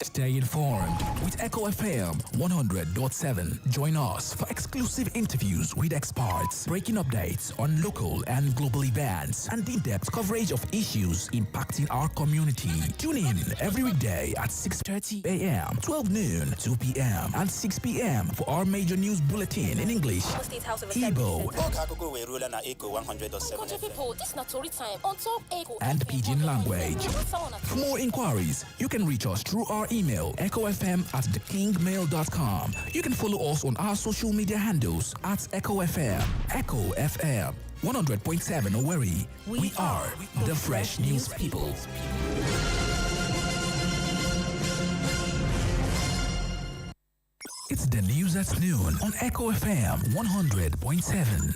Stay informed with Echo FM 100.7. Join us for exclusive interviews with experts, breaking updates on local and global events, and in-depth coverage of issues impacting our community. Tune in every weekday at 6:30 a.m., 12 noon, 2 p.m., and 6 p.m. for our major news bulletin in English, Igbo, and Pidgin language. For more inquiries, you can reach us through our email, echofm@thekingmail.com. You can follow us on our social media handles at EchoFM. Echo FM 100.7 Owerri. We are the Fresh News People. It's the news at noon on Echo FM 100.7.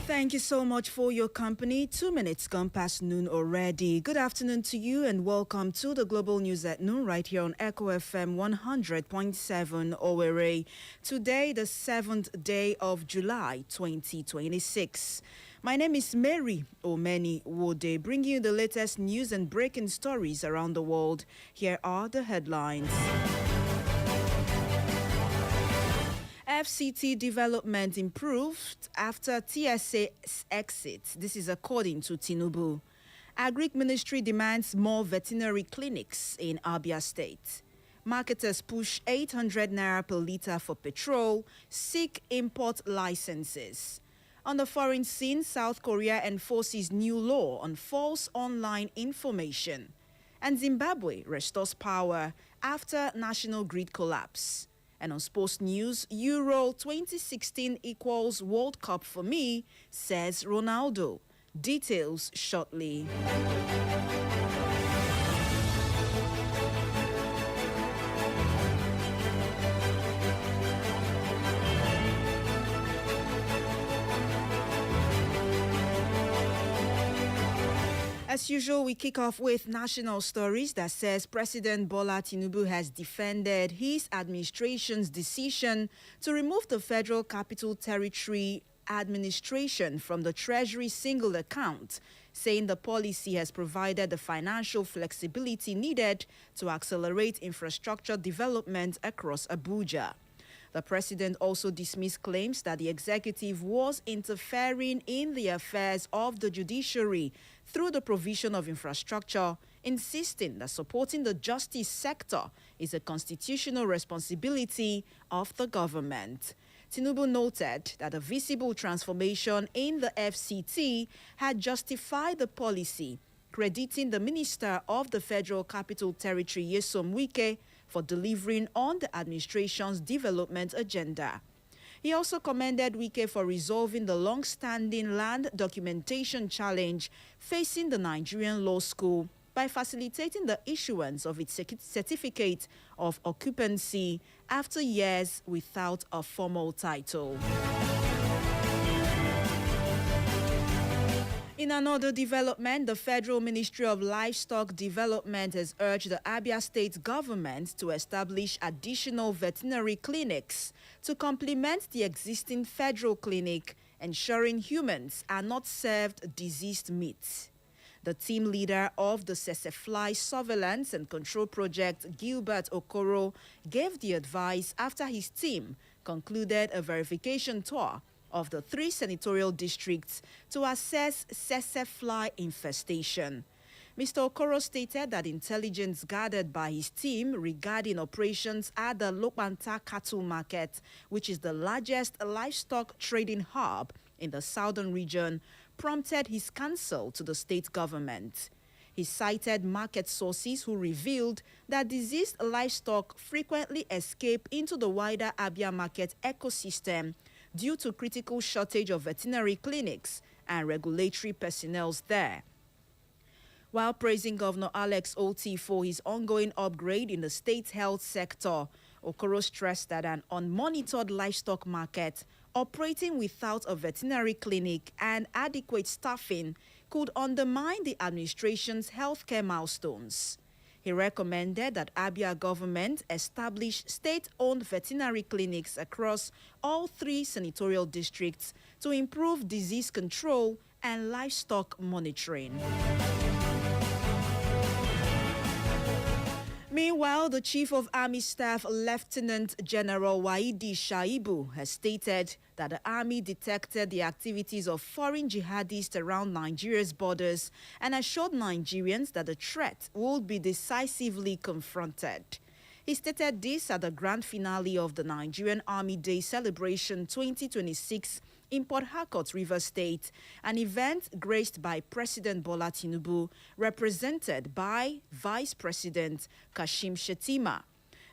Thank you so much for your company. 2 minutes gone past noon already. Good afternoon to you and welcome to the Global News at Noon right here on Echo FM 100.7 Owerri. Today, the 7th day of July 2026. My name is Mary Omeni Wode, bringing you the latest news and breaking stories around the world. Here are the headlines. FCT development improved after TSA's exit. This is according to Tinubu. Agric Ministry demands more veterinary clinics in Abia State. Marketers push 800 naira per litre for petrol, seek import licenses. On the foreign scene, South Korea enforces new law on false online information. And Zimbabwe restores power after national grid collapse. And on sports news, Euro 2016 equals World Cup for me, says Ronaldo. Details shortly. As usual, we kick off with national stories that says President Bola Tinubu has defended his administration's decision to remove the Federal Capital Territory Administration from the Treasury single account, saying the policy has provided the financial flexibility needed to accelerate infrastructure development across Abuja. The president also dismissed claims that the executive was interfering in the affairs of the judiciary through the provision of infrastructure, insisting that supporting the justice sector is a constitutional responsibility of the government. Tinubu noted that a visible transformation in the FCT had justified the policy, crediting the Minister of the Federal Capital Territory, Nyesom Wike, for delivering on the administration's development agenda. He also commended Wike for resolving the long-standing land documentation challenge facing the Nigerian Law School by facilitating the issuance of its certificate of occupancy after years without a formal title. In another development, the Federal Ministry of Livestock Development has urged the Abia State government to establish additional veterinary clinics to complement the existing federal clinic, ensuring humans are not served diseased meat. The team leader of the Sesefly Surveillance and Control Project, Gilbert Okoro, gave the advice after his team concluded a verification tour of the 3 senatorial districts to assess Sesefly infestation. Mr. Okoro stated that intelligence gathered by his team regarding operations at the Lokbanta Cattle Market, which is the largest livestock trading hub in the southern region, prompted his counsel to the state government. He cited market sources who revealed that diseased livestock frequently escape into the wider Abia market ecosystem due to critical shortage of veterinary clinics and regulatory personnel there. While praising Governor Alex Oti for his ongoing upgrade in the state's health sector, Okoro stressed that an unmonitored livestock market operating without a veterinary clinic and adequate staffing could undermine the administration's healthcare milestones. He recommended that Abia government establish state-owned veterinary clinics across all 3 senatorial districts to improve disease control and livestock monitoring. Meanwhile, the Chief of Army Staff, Lieutenant General Waidi Shaibu, has stated that the Army detected the activities of foreign jihadists around Nigeria's borders and assured Nigerians that the threat would be decisively confronted. He stated this at the grand finale of the Nigerian Army Day Celebration 2026 in Port Harcourt, Rivers State, an event graced by President Bola Tinubu, represented by Vice President Kashim Shettima.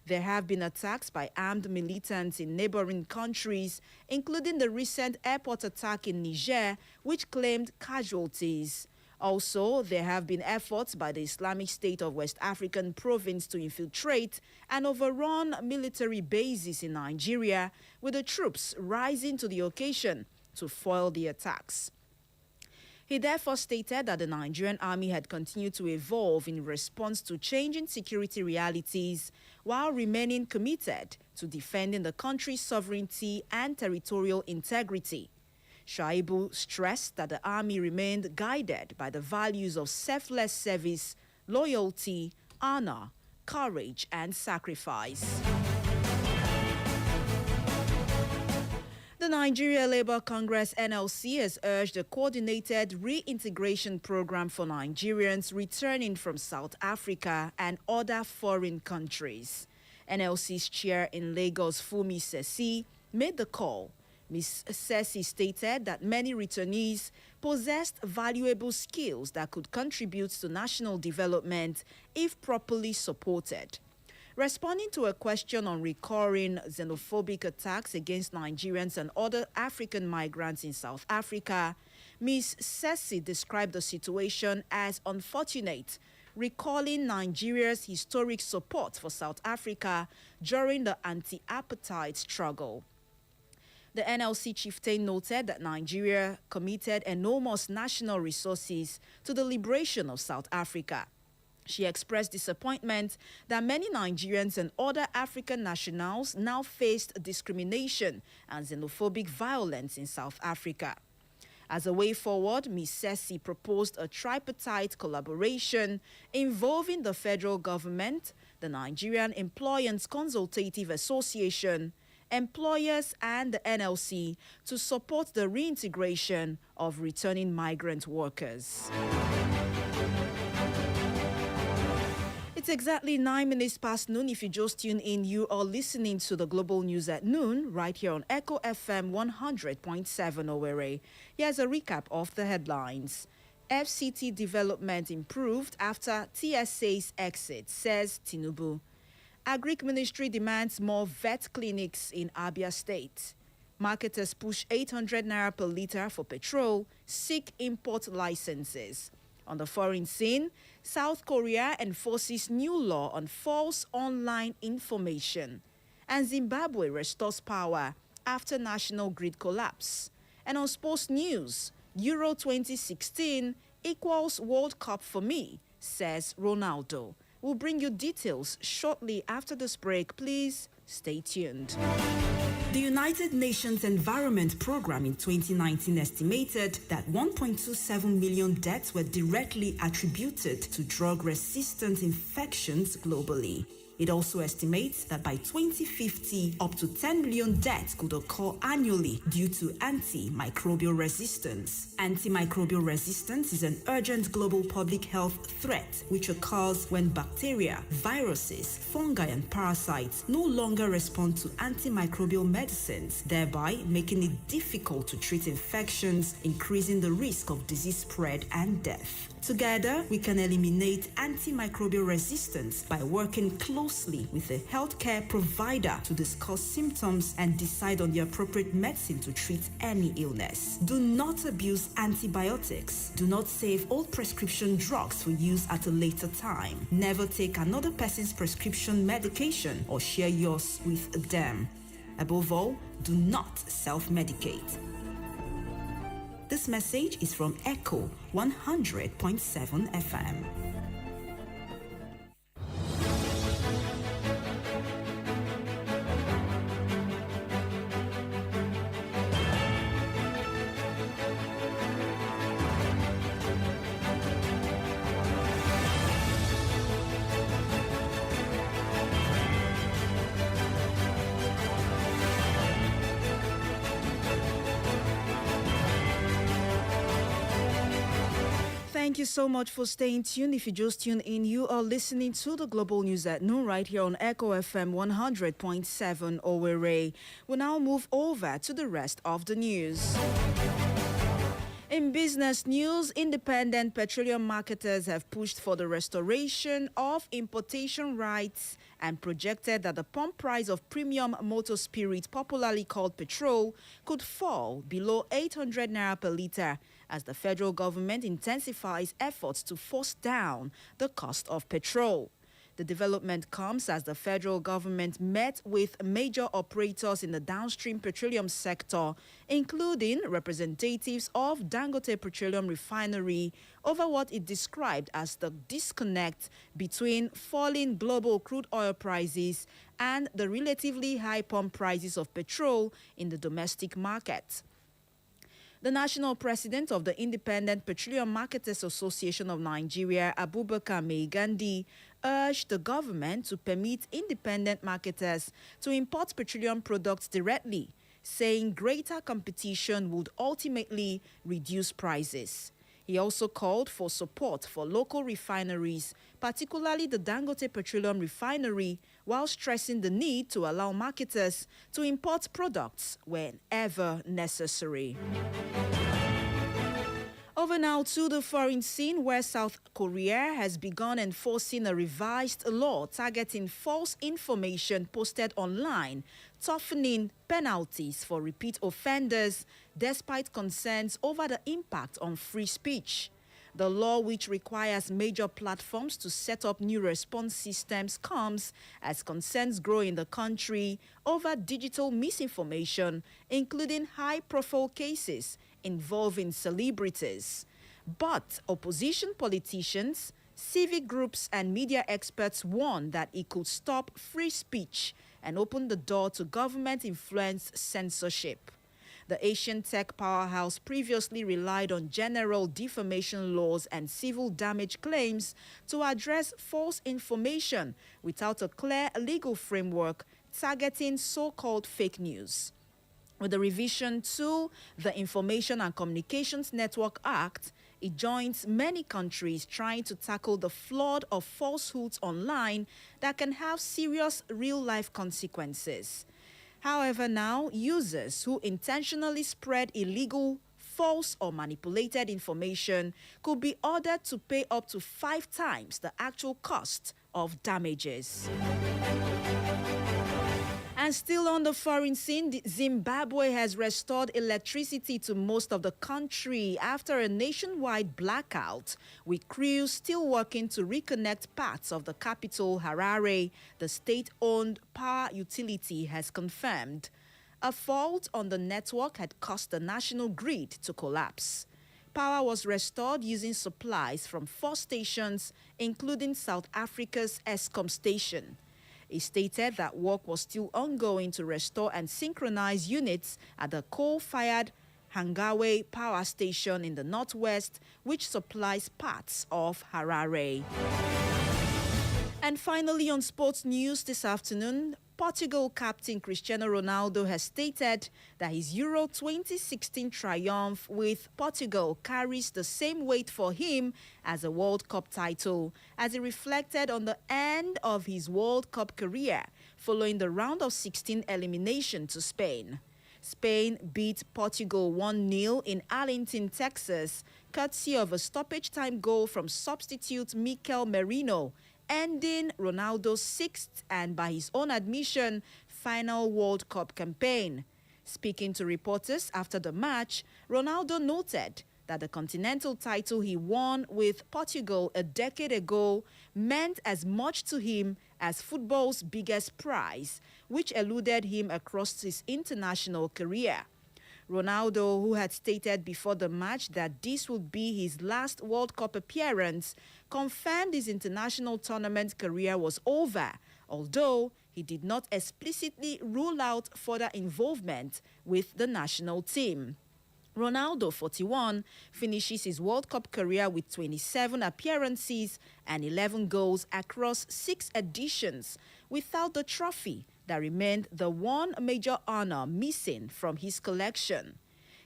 There have been attacks by armed militants in neighboring countries, including the recent airport attack in Niger, which claimed casualties. Also, there have been efforts by the Islamic State of West African province to infiltrate and overrun military bases in Nigeria, with the troops rising to the occasion to foil the attacks. He therefore stated that the Nigerian army had continued to evolve in response to changing security realities while remaining committed to defending the country's sovereignty and territorial integrity. Shaibu stressed that the army remained guided by the values of selfless service, loyalty, honor, courage, and sacrifice. The Nigeria Labour Congress NLC has urged a coordinated reintegration program for Nigerians returning from South Africa and other foreign countries. NLC's chair in Lagos, Fumi Sesi, made the call. Ms. Sesi stated that many returnees possessed valuable skills that could contribute to national development if properly supported. Responding to a question on recurring xenophobic attacks against Nigerians and other African migrants in South Africa, Ms. Sesi described the situation as unfortunate, recalling Nigeria's historic support for South Africa during the anti-apartheid struggle. The NLC chieftain noted that Nigeria committed enormous national resources to the liberation of South Africa. She expressed disappointment that many Nigerians and other African nationals now faced discrimination and xenophobic violence in South Africa. As a way forward, Ms. Sesi proposed a tripartite collaboration involving the federal government, the Nigerian Employers Consultative Association, employers, and the NLC to support the reintegration of returning migrant workers. It's exactly 9 minutes past noon. If you just tune in, you are listening to the Global News at Noon right here on Echo FM 100.7 Owerri. Here's a recap of the headlines. FCT development improved after TSA's exit, says Tinubu. Agric Ministry demands more vet clinics in Abia State. Marketers push 800 naira per litre for petrol, seek import licenses. On the foreign scene, South Korea enforces new law on false online information. And Zimbabwe restores power after national grid collapse. And on sports news, Euro 2016 equals World Cup for me, says Ronaldo. We'll bring you details shortly after this break. Please stay tuned. The United Nations Environment Programme in 2019 estimated that 1.27 million deaths were directly attributed to drug-resistant infections globally. It also estimates that by 2050, up to 10 million deaths could occur annually due to antimicrobial resistance. Antimicrobial resistance is an urgent global public health threat which occurs when bacteria, viruses, fungi, and parasites no longer respond to antimicrobial medicines, thereby making it difficult to treat infections, increasing the risk of disease spread and death. Together, we can eliminate antimicrobial resistance by working closely with a healthcare provider to discuss symptoms and decide on the appropriate medicine to treat any illness. Do not abuse antibiotics. Do not save old prescription drugs for use at a later time. Never take another person's prescription medication or share yours with them. Above all, do not self-medicate. This message is from Echo 100.7 FM. Thank you so much for staying tuned. If you just tuned in, you are listening to the Global News at Noon right here on Echo FM 100.7 Owerri. We'll now move over to the rest of the news. In business news, independent petroleum marketers have pushed for the restoration of importation rights and projected that the pump price of premium motor spirit, popularly called petrol, could fall below 800 naira per litre as the federal government intensifies efforts to force down the cost of petrol. The development comes as the federal government met with major operators in the downstream petroleum sector, including representatives of Dangote Petroleum Refinery, over what it described as the disconnect between falling global crude oil prices and the relatively high pump prices of petrol in the domestic market. The national president of the Independent Petroleum Marketers Association of Nigeria, Abubakar Maigandi, urged the government to permit independent marketers to import petroleum products directly, saying greater competition would ultimately reduce prices. He also called for support for local refineries, particularly the Dangote Petroleum Refinery, while stressing the need to allow marketers to import products whenever necessary. Over now to the foreign scene, where South Korea has begun enforcing a revised law targeting false information posted online, toughening penalties for repeat offenders despite concerns over the impact on free speech. The law, which requires major platforms to set up new response systems, comes as concerns grow in the country over digital misinformation, including high-profile cases involving celebrities. But opposition politicians, civic groups, and media experts warn that it could stop free speech and open the door to government-influenced censorship. The Asian tech powerhouse previously relied on general defamation laws and civil damage claims to address false information without a clear legal framework targeting so-called fake news. With the revision to the Information and Communications Network Act, it joins many countries trying to tackle the flood of falsehoods online that can have serious real-life consequences. However, now, users who intentionally spread illegal, false, or manipulated information could be ordered to pay up to 5 times the actual cost of damages. And still on the foreign scene, Zimbabwe has restored electricity to most of the country after a nationwide blackout, with crews still working to reconnect parts of the capital, Harare, the state-owned power utility has confirmed. A fault on the network had caused the national grid to collapse. Power was restored using supplies from 4 stations, including South Africa's Eskom station. It stated that work was still ongoing to restore and synchronize units at the coal-fired Hangawe power station in the northwest, which supplies parts of Harare. And finally, on sports news this afternoon, Portugal captain Cristiano Ronaldo has stated that his Euro 2016 triumph with Portugal carries the same weight for him as a World Cup title, as he reflected on the end of his World Cup career following the round of 16 elimination to Spain. Spain beat Portugal 1-0 in Arlington, Texas, courtesy of a stoppage time goal from substitute Mikel Merino, ending Ronaldo's sixth and, by his own admission, final World Cup campaign. Speaking to reporters after the match, Ronaldo noted that the continental title he won with Portugal a decade ago meant as much to him as football's biggest prize, which eluded him across his international career. Ronaldo, who had stated before the match that this would be his last World Cup appearance, confirmed his international tournament career was over, although he did not explicitly rule out further involvement with the national team. Ronaldo, 41, finishes his World Cup career with 27 appearances and 11 goals across 6 editions, without the trophy that remained the one major honor missing from his collection.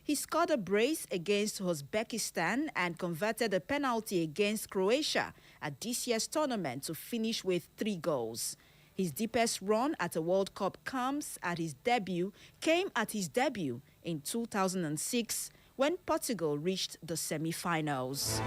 He scored a brace against Uzbekistan and converted a penalty against Croatia at this year's tournament to finish with 3 goals. His deepest run at a World Cup came at his debut in 2006 when Portugal reached the semi-finals.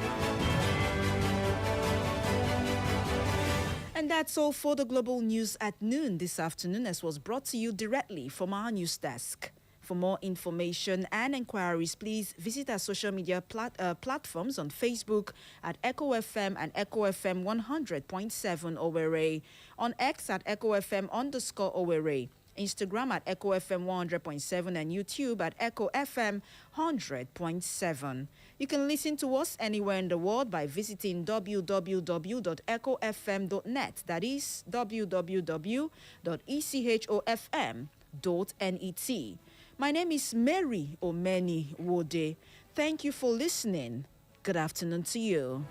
And that's all for the global news at noon this afternoon, as was brought to you directly from our news desk. For more information and inquiries, please visit our social media platforms on Facebook at Echo FM and Echo FM 100.7 Owerri, on X at Echo FM _Owerri, Instagram at Echo FM 100.7, and YouTube at Echo FM 100.7. You can listen to us anywhere in the world by visiting www.echofm.net. That is www.echofm.net. My name is Mary Omeni Wode. Thank you for listening. Good afternoon to you.